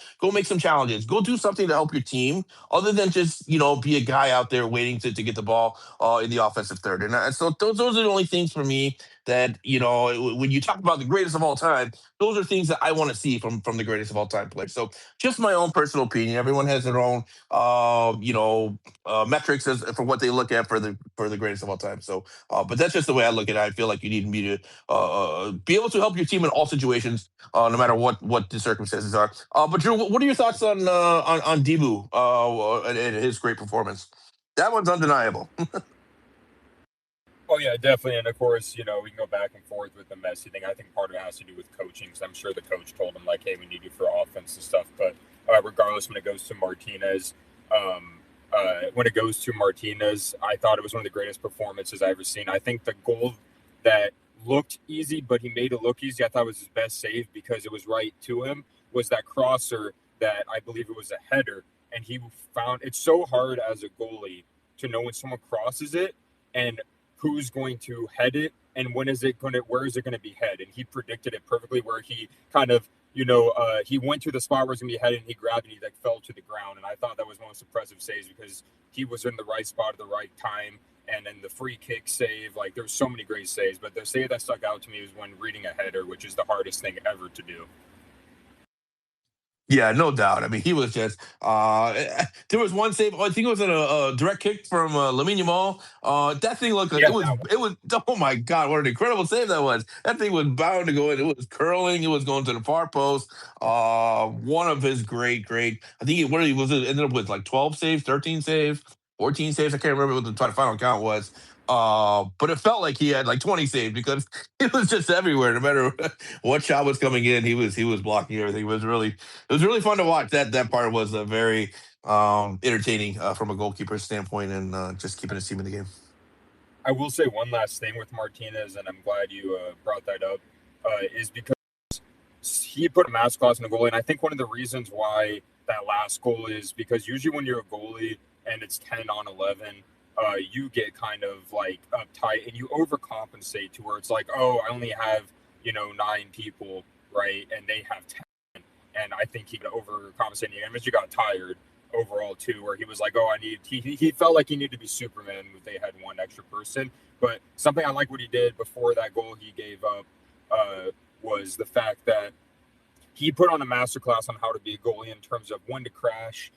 challenges. Go do something to help your team, other than just be a guy out there waiting to get the ball in the offensive third. And so those are the only things for me that when you talk about the greatest of all time, those are things that I want to see from the greatest of all time players. So just my own personal opinion. Everyone has their own metrics for what they look at for the greatest of all time. So, but that's just the way I look at it. I feel like you need me to be able to help your team in all situations, no matter what the circumstances are. But Drew, what are your thoughts on Debu and his great performance? That one's undeniable. Oh yeah, definitely. And of course, we can go back and forth with the Messi thing. I think part of it has to do with coaching, because I'm sure the coach told him like, "Hey, we need you for offense and stuff." But regardless, when it goes to Martinez, I thought it was one of the greatest performances I've ever seen. I think the goal that looked easy, but he made it look easy, I thought was his best save, because it was right to him, was that crosser that I believe it was a header. And he found it's so hard as a goalie to know when someone crosses it and who's going to head it and where is it going to be head. And he predicted it perfectly, where he kind of, he went to the spot where it's going to be headed, and he grabbed it, and he like fell to the ground. And I thought that was one of the most impressive saves, because he was in the right spot at the right time. And then the free kick save, like there's so many great saves, but the save that stuck out to me was when reading a header, which is the hardest thing ever to do. Yeah, no doubt. I mean, he was just. There was one save. I think it was a direct kick from Lamine Yamal. That thing looked like Yeah, it was. It was. Oh my God! What an incredible save that was. That thing was bound to go in. It was curling. It was going to the far post. One of his great. I think what he was. It ended up with like 12 saves, 13 saves, 14 saves. I can't remember what the final count was. But it felt like he had like 20 saves, because it was just everywhere. No matter what shot was coming in, he was blocking everything. It was really fun to watch. That part was very entertaining from a goalkeeper standpoint, and just keeping his team in the game. I will say one last thing with Martinez, and I'm glad you brought that up, is because he put a masterclass in the goalie. And I think one of the reasons why that last goal is because usually when you're a goalie and it's 10 on 11, you get kind of like uptight and you overcompensate to where it's like, oh, I only have, 9 people, right? And they have 10. And I think he got overcompensating. I mean, he got tired overall too, where he was like, oh, he felt like he needed to be Superman if they had one extra person. But something I like what he did before that goal he gave up was the fact that he put on a masterclass on how to be a goalie in terms of when to crash,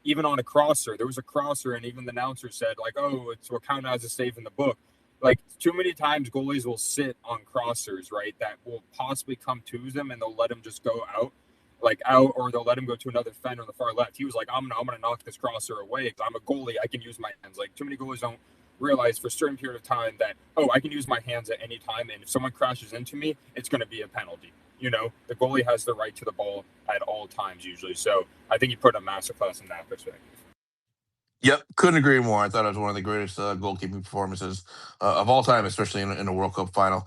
even on a crosser. There was a crosser, and even the announcer said, like, oh, we're counted as a save in the book. Like, too many times goalies will sit on crossers, right, that will possibly come to them, and they'll let them just go out, or they'll let him go to another fender on the far left. He was like, I'm gonna knock this crosser away, because I'm a goalie. I can use my hands. Like, too many goalies don't realize for a certain period of time that, oh, I can use my hands at any time, and if someone crashes into me, it's going to be a penalty. The goalie has the right to the ball at all times usually. So I think he put a masterclass in that perspective. Yep, couldn't agree more. I thought it was one of the greatest goalkeeping performances of all time, especially in a World Cup final.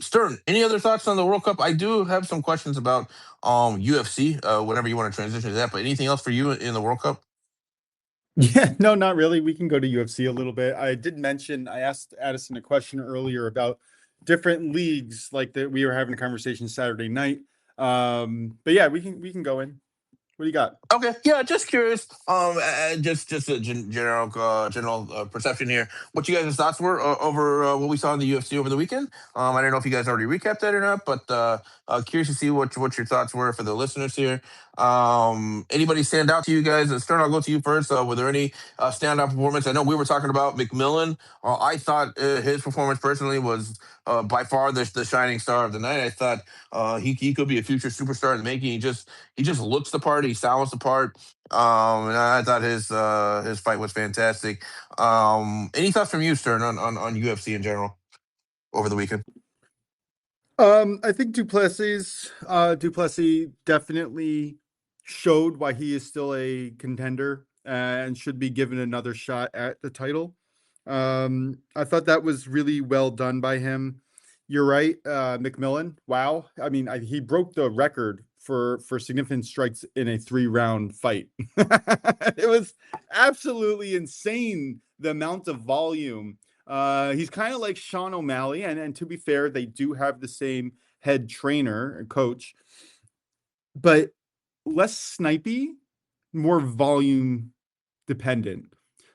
Stern, any other thoughts on the World Cup? I do have some questions about UFC. Whenever you want to transition to that, but anything else for you in the World Cup? Yeah, no, not really. We can go to UFC a little bit. I did mention, I asked Addison a question earlier about different leagues, like that we were having a conversation Saturday night. But yeah, we can go in. What do you got? Okay, yeah, just curious. Just a general perception here. What you guys' thoughts were over what we saw in the UFC over the weekend? I don't know if you guys already recapped that or not, but curious to see what your thoughts were for the listeners here. Anybody stand out to you guys? Stern, I'll go to you first. Were there any standout performance? I know we were talking about McMillan. I thought his performance personally was by far the shining star of the night. I thought he could be a future superstar in the making. He just looks the part. He sounds the part. And I thought his fight was fantastic. Any thoughts from you, Stern, on UFC in general over the weekend? I think Duplessis definitely showed why he is still a contender and should be given another shot at the title. I thought that was really well done by him. You're right, McMillan. Wow. I mean, he broke the record for significant strikes in a 3-round fight. It was absolutely insane the amount of volume. He's kind of like Sean O'Malley, and to be fair, they do have the same head trainer and coach, but less snipey, more volume dependent.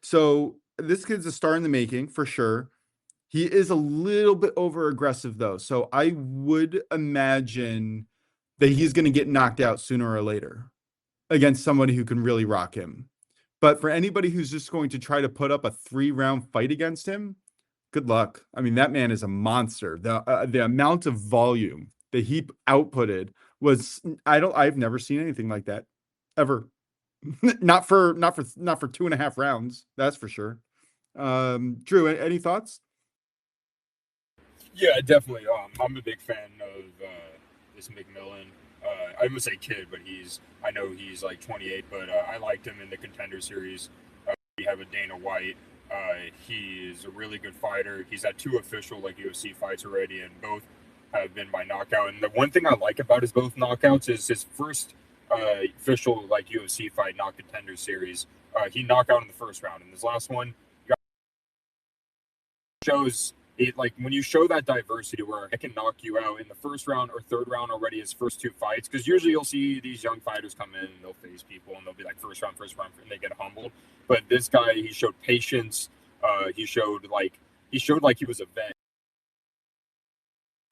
So this kid's a star in the making for sure. He is a little bit over aggressive though. So I would imagine that he's going to get knocked out sooner or later against somebody who can really rock him. But for anybody who's just going to try to put up a 3-round fight against him, good luck. I mean, that man is a monster. The amount of volume that he outputted was I've never seen anything like that ever. not for 2.5 rounds, that's for sure. Drew, any thoughts? Yeah, definitely. I'm a big fan of this McMillan. I would say kid, but I know he's like 28, but I liked him in the Contender Series. We have a Dana White. He is a really good fighter. He's had 2 official like UFC fights already, and both have been by knockout. And the one thing I like about his both knockouts is his first official like UFC fight, not Contender Series. He knocked out in the first round, and his last one shows it like when you show that diversity where it can knock you out in the first round or third round already his first 2 fights, because usually you'll see these young fighters come in and they'll face people and they'll be like first round, and they get humbled. But this guy, he showed patience. He showed like he was a vet.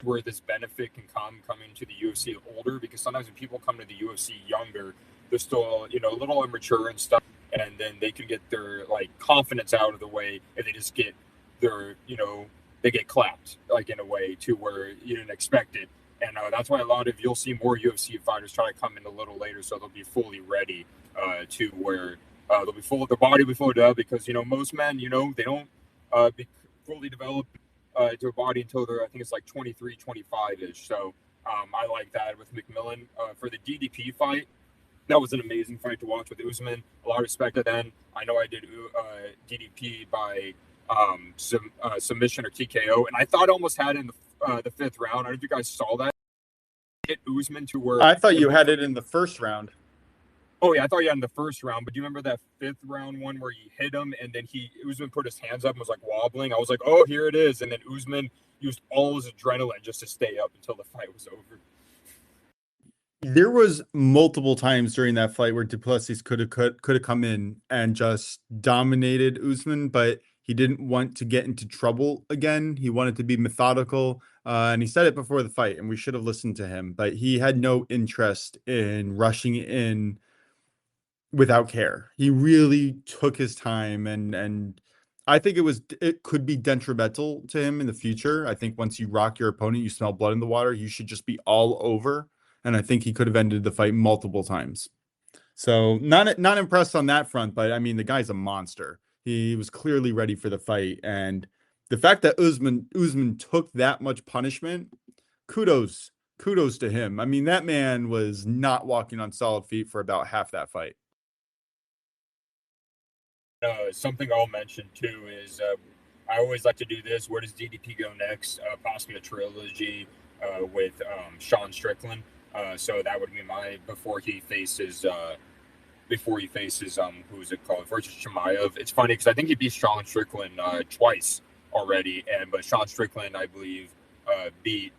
Where this benefit can coming to the UFC older, because sometimes when people come to the UFC younger, they're still a little immature and stuff, and then they can get their like confidence out of the way, and they just get their they get clapped like in a way to where you didn't expect it. And that's why you'll see more UFC fighters try to come in a little later, so they'll be fully ready to where they'll be full of the body, will be fully developed, because most men they don't be fully developed to a body until they're, I think it's like 23, 25-ish. So I like that with McMillan. For the DDP fight, that was an amazing fight to watch with Usman. A lot of respect to them. I know I did DDP by submission or TKO, and I thought I almost had it in the 5th round. I don't know if you guys saw that. Hit Usman to where I thought you had it in the first round. Oh yeah, I thought you had in the first round, but do you remember that 5th round one where you hit him and then Usman put his hands up and was like wobbling? I was like, oh, here it is, and then Usman used all his adrenaline just to stay up until the fight was over. There was multiple times during that fight where Duplessis could have come in and just dominated Usman, but he didn't want to get into trouble again. He wanted to be methodical, and he said it before the fight, and we should have listened to him. But he had no interest in rushing in without care. He really took his time, and I think it could be detrimental to him in the future. I think once you rock your opponent, you smell blood in the water, you should just be all over. And I think he could have ended the fight multiple times. So not impressed on that front, but I mean, the guy's a monster. He was clearly ready for the fight. And the fact that Usman took that much punishment, kudos to him. I mean, that man was not walking on solid feet for about half that fight. Something I'll mention too is I always like to do this. Where does DDP go next? Possibly a trilogy with Sean Strickland. So that would be my before he faces who's it called versus Chimaev. It's funny because I think he beat Sean Strickland twice already, but Sean Strickland I believe beat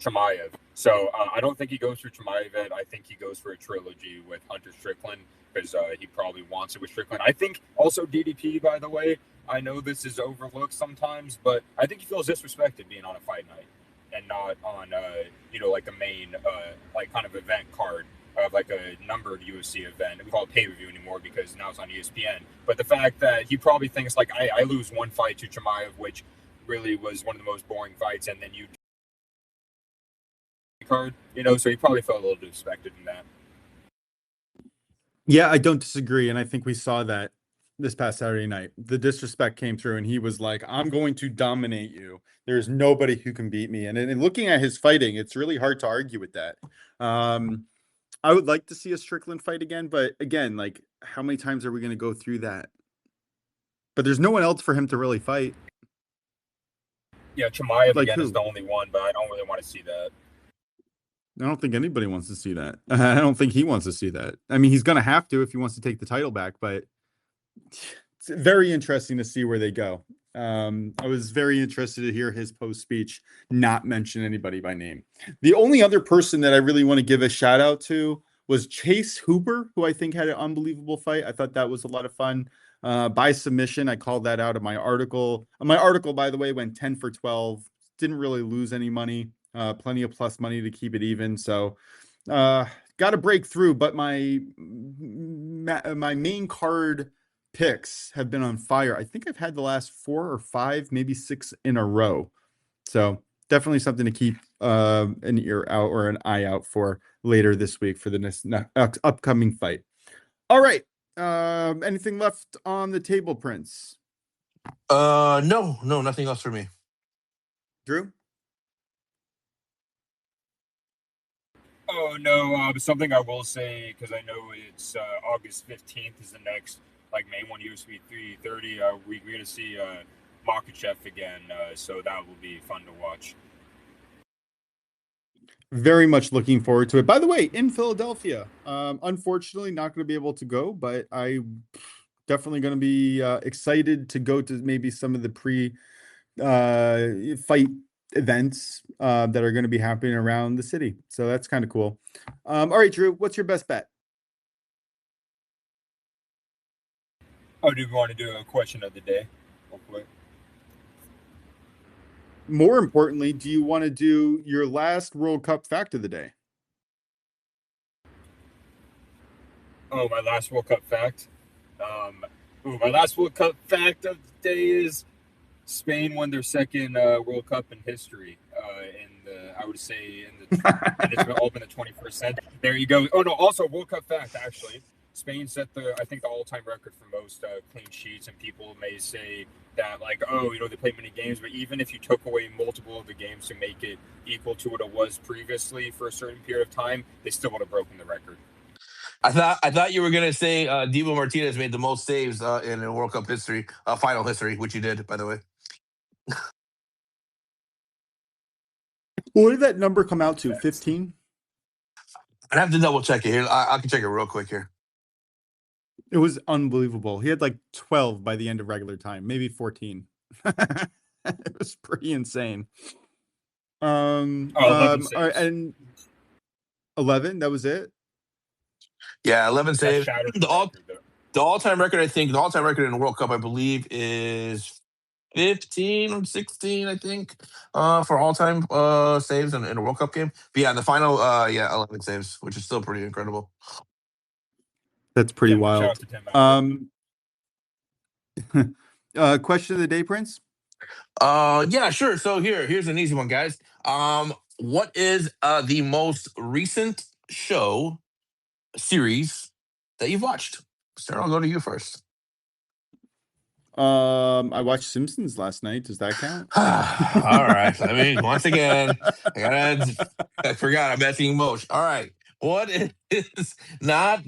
Chimaev. So I don't think he goes for Chimaev. I think he goes for a trilogy with Hunter Strickland because he probably wants it with Strickland. I think also DDP, by the way, I know this is overlooked sometimes, but I think he feels disrespected being on a fight night and not on, like a main, like kind of event card of like a numbered UFC event. We call it pay-per-view anymore because now it's on ESPN. But the fact that he probably thinks like, I lose one fight to Chimaev, which really was one of the most boring fights, and then you card, so he probably felt a little disrespected in that. Yeah, I don't disagree. And I think we saw that this past Saturday night. The disrespect came through and he was like, I'm going to dominate you. There's nobody who can beat me. And looking at his fighting, it's really hard to argue with that. I would like to see a Strickland fight again, but again, like how many times are we going to go through that? But there's no one else for him to really fight. Yeah, Chimaev Like again who? is the only one, but I don't really want to see that. I don't think anybody wants to see that. I don't think he wants to see that. I mean, he's going to have to if he wants to take the title back, but it's very interesting to see where they go. I was very interested to hear his post speech not mention anybody by name. The only other person that I really want to give a shout out to was Chase Hooper, who I think had an unbelievable fight. I thought that was a lot of fun. By submission, I called that out in my article. My article, by the way, went 10 for 12. Didn't really lose any money. Plenty of plus money to keep it even. So got to break through, but my main card picks have been on fire. I think I've had the last 4 or 5, maybe 6 in a row. So definitely something to keep an ear out or an eye out for later this week for the next upcoming fight. All right. Anything left on the table, Prince? No, nothing else for me. Drew? Oh no, something I will say because I know it's August 15th is the next main one, UFC 330. We're gonna see Makachev again, so that will be fun to watch. Very much looking forward to it. By the way, in Philadelphia, unfortunately not going to be able to go, but I definitely going to be excited to go to maybe some of the fight events that are going to be happening around the city. So that's kind of cool. All right, Drew, what's your best bet? Oh, do we want to do a question of the day real quick? More importantly, do you want to do your last World Cup fact of the day? Oh, my last World Cup fact. My last World Cup fact of the day is Spain won their second World Cup in history. And it's all been the 21st century. There you go. Oh no, also World Cup fact actually. Spain set the all-time record for most clean sheets, and people may say that they played many games, but even if you took away multiple of the games to make it equal to what it was previously for a certain period of time, they still would have broken the record. I thought you were gonna say Divo Martinez made the most saves in World Cup history, final history, which he did, by the way. What did that number come out to? 15? I'd have to double check it here. I can check it real quick here. It was unbelievable. He had 12 by the end of regular time, maybe 14. It was pretty insane. All right, and 11, that was it? Yeah, 11 saves. The all-time record, I think, the all-time record in the World Cup, I believe, is 15 or 16, I think, for all-time saves in a World Cup game. But yeah, the final, 11 saves, which is still pretty incredible. That's pretty wild. Question of the day, Prince? Yeah, sure. So here's an easy one, guys. What is the most recent series that you've watched? Sarah, I'll go to you first. I watched Simpsons last night. Does that count? All right. I mean, once again, I forgot I'm asking Mosh. All right. What is not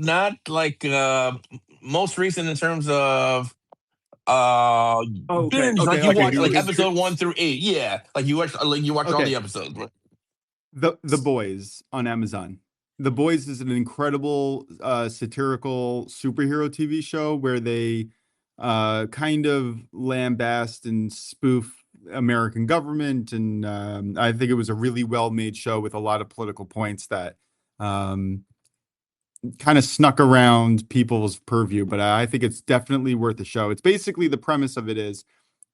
most recent in terms of Okay, binge, like okay, you okay. watch like Because episode 1 through 8. Yeah, like you watch all the okay, episodes. The Boys on Amazon. The Boys is an incredible satirical superhero TV show where they kind of lambast and spoof American government, and I think it was a really well made show with a lot of political points that um, kind of snuck around people's purview. But I think it's definitely worth a show. It's basically, the premise of it is,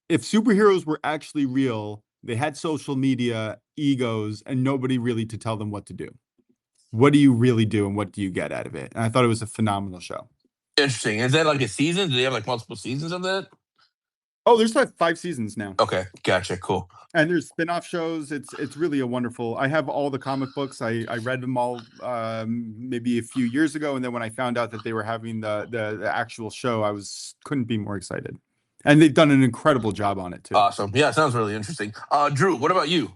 if superheroes were actually real, they had social media, egos, and nobody really to tell them what to do. What do you really do, and what do you get out of it? And I thought it was a phenomenal show. Interesting. Is that like a season? Do they have like multiple seasons of that? Oh, there's like 5 seasons now, Okay, gotcha. Cool. and there's spin-off shows. It's really a wonderful. I have all the comic books. I read them all maybe a few years ago, and then when I found out that they were having the actual show, couldn't be more excited. And they've done an incredible job on it too. Awesome. Yeah, sounds really interesting. Drew, what about you?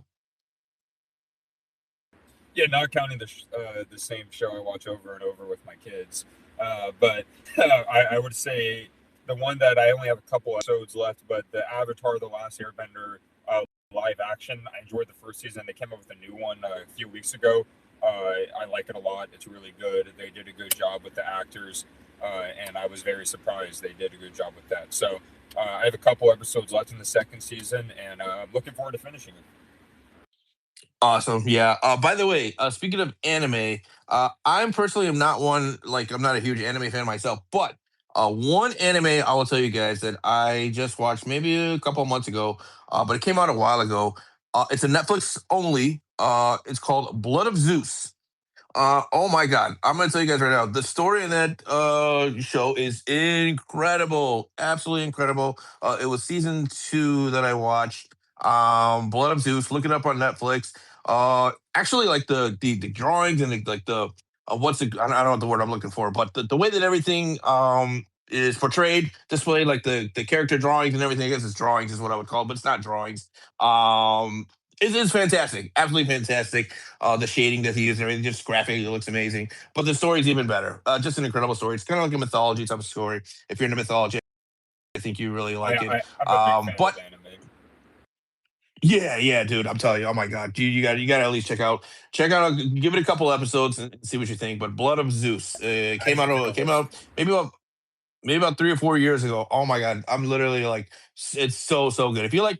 Yeah, not counting the same show I watch over and over with my kids, but I would say the one that I only have a couple episodes left, but the Avatar: The Last Airbender live action. I enjoyed the first season. They came up with a new one a few weeks ago. I like it a lot. It's really good. They did a good job with the actors, and I was very surprised they did a good job with that. So I have a couple episodes left in the second season, and I'm looking forward to finishing it. Awesome. Yeah. By the way, speaking of anime, I'm personally am not one like I'm not a huge anime fan myself, but one anime I will tell you guys that I just watched maybe a couple of months ago, but it came out a while ago. It's a Netflix only. It's called Blood of Zeus. Oh my God. I'm gonna tell you guys right now, the story in that show is incredible. Absolutely incredible. It was season 2 that I watched. Blood of Zeus, look it up on Netflix. Actually like the drawings and like the what's it, I don't know what the word I'm looking for, but the way that everything is portrayed, displayed, like the character drawings and everything. I guess it's drawings is what I would call it, but it's not drawings. It is fantastic, absolutely fantastic. The shading that he used and everything, just graphic, it looks amazing. But the story's even better. Just an incredible story. It's kind of like a mythology type of story. If you're into mythology, I think you really like it. I'm a big fan But of anime. yeah, dude, I'm telling you, oh my God, dude, you got to at least give it a couple episodes and see what you think. But Blood of Zeus Add it to the came list. out maybe about 3 or 4 years ago. Oh my God, I'm literally like, it's so good. If you like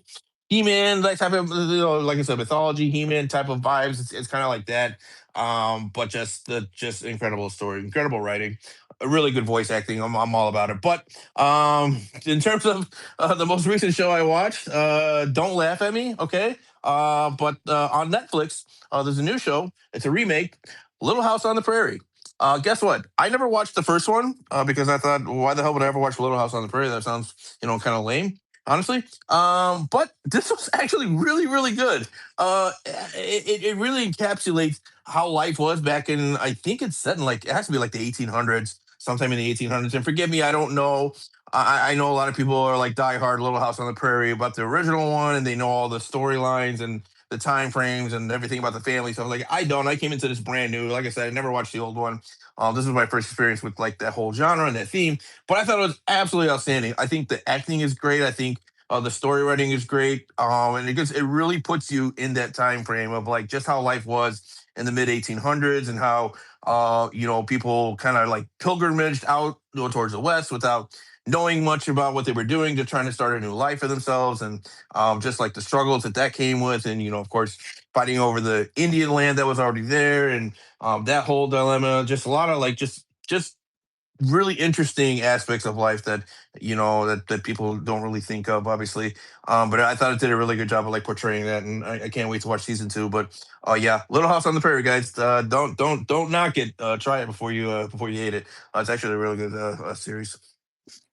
He-Man, that type of, like I said, mythology, He-Man type of vibes, it's kind of like that. But just incredible story, incredible writing, a really good voice acting. I'm all about it. But in terms of the most recent show I watched, don't laugh at me, okay? But on Netflix, there's a new show. It's a remake, Little House on the Prairie. Guess what? I never watched the first one because I thought, well, why the hell would I ever watch Little House on the Prairie? That sounds, kind of lame, honestly. But this was actually really, really good. It really encapsulates how life was back in, I think it's set in like, it has to be like the 1800s, sometime in the 1800s. And forgive me, I don't know. I know a lot of people are like diehard Little House on the Prairie about the original one, and they know all the storylines and the time frames and everything about the family. So like, I don't. I came into this brand new. Like I said, I never watched the old one. This was my first experience with like that whole genre and that theme. But I thought it was absolutely outstanding. I think the acting is great. I think the story writing is great. And it really puts you in that time frame of like just how life was in the mid 1800s and how people kind of like pilgrimaged out towards the west without knowing much about what they were doing, just trying to start a new life for themselves, and just like the struggles that came with, and of course, fighting over the Indian land that was already there, and that whole dilemma. Just a lot of like just really interesting aspects of life that that people don't really think of, obviously. But I thought it did a really good job of like portraying that, and I can't wait to watch season 2. But yeah, Little House on the Prairie, guys. Don't knock it. Try it before you hate it. It's actually a really good series.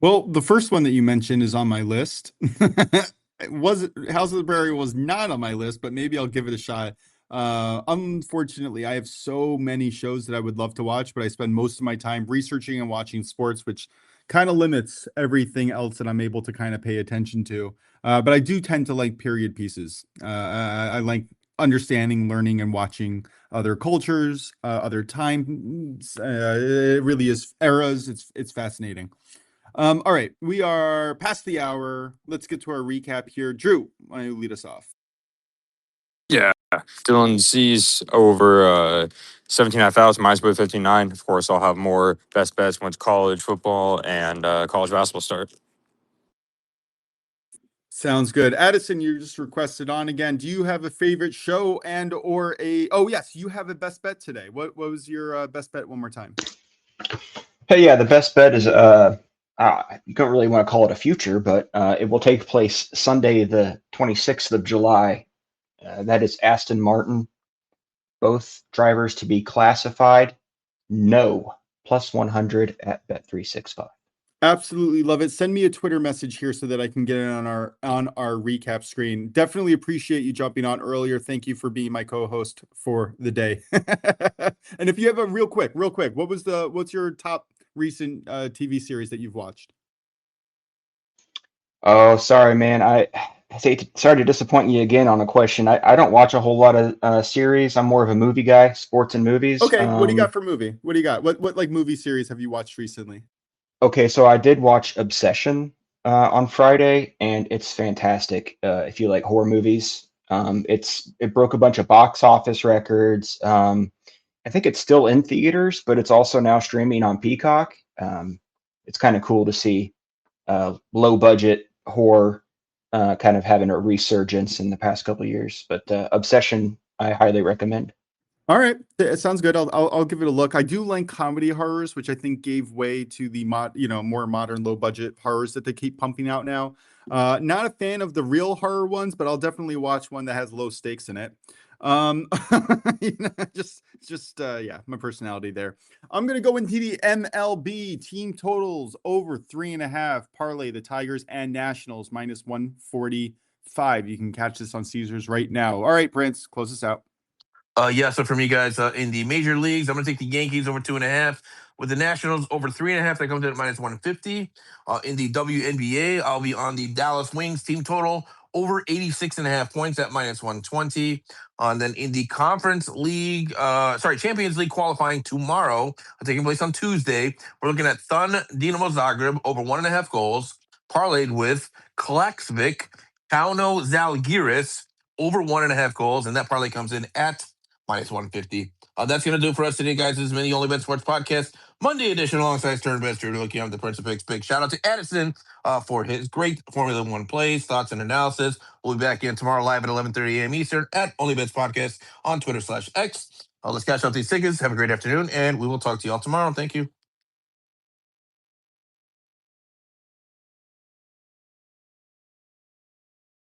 Well, the first one that you mentioned is on my list. House of the Prairie was not on my list, but maybe I'll give it a shot. Unfortunately, I have so many shows that I would love to watch, but I spend most of my time researching and watching sports, which kind of limits everything else that I'm able to kind of pay attention to. But I do tend to like period pieces. I like understanding, learning, and watching other cultures, other times. It really is eras. It's fascinating. All right, we are past the hour. Let's get to our recap here. Drew, why don't you lead us off? Yeah, Dylan sees over 17.5 hours, minus with 59. Of course, I'll have more best bets once college football and college basketball start. Sounds good. Addison, you just requested on again. Do you have a favorite show and or a? Oh yes, you have a best bet today. What was your best bet? One more time. Hey, yeah, the best bet is you don't really want to call it a future, but it will take place Sunday, the 26th of July. That is Aston Martin, both drivers to be classified. No, plus 100 at Bet365. Absolutely love it. Send me a Twitter message here so that I can get it on our recap screen. Definitely appreciate you jumping on earlier. Thank you for being my co-host for the day. And if you have a real quick, what's your top recent TV series that you've watched? Oh, sorry, man. Sorry to disappoint you again on a question. I don't watch a whole lot of series. I'm more of a movie guy, sports and movies. Okay, what do you got for movie? What do you got? What like movie series have you watched recently? Okay, so I did watch Obsession on Friday, and it's fantastic. If you like horror movies, it broke a bunch of box office records. I think it's still in theaters, but it's also now streaming on Peacock. It's kind of cool to see low budget horror kind of having a resurgence in the past couple of years. But Obsession, I highly recommend. All right, it sounds good. I'll give it a look. I do like comedy horrors, which I think gave way to the more modern low budget horrors that they keep pumping out now. Not a fan of the real horror ones, but I'll definitely watch one that has low stakes in it. Yeah, my personality there. I'm gonna go into the MLB team totals over 3.5 parlay the Tigers and Nationals minus 145. You can catch this on Caesars right now. All right, Prince, close us out. Yeah, so for me, guys, in the major leagues, I'm going to take the Yankees over 2.5. With the Nationals over 3.5, that comes in at minus 150. In the WNBA, I'll be on the Dallas Wings team total over 86.5 points at minus 120. And then in the Champions League qualifying tomorrow, taking place on Tuesday, we're looking at Thun Dinamo Zagreb over 1.5 goals, parlayed with Klaksvik Kauno Zalgiris over 1.5 goals, and that parlay comes in at minus 150. That's going to do it for us today, guys. This is the OnlyBets Sports Podcast, Monday edition, alongside Stern Best. Drew looking at the Prince of Picks. Big shout out to Addison for his great Formula One plays, thoughts, and analysis. We'll be back in tomorrow live at 11:30 a.m. Eastern at OnlyBets Podcast on Twitter/X. Let's catch up these tickets. Have a great afternoon, and we will talk to y'all tomorrow. Thank you.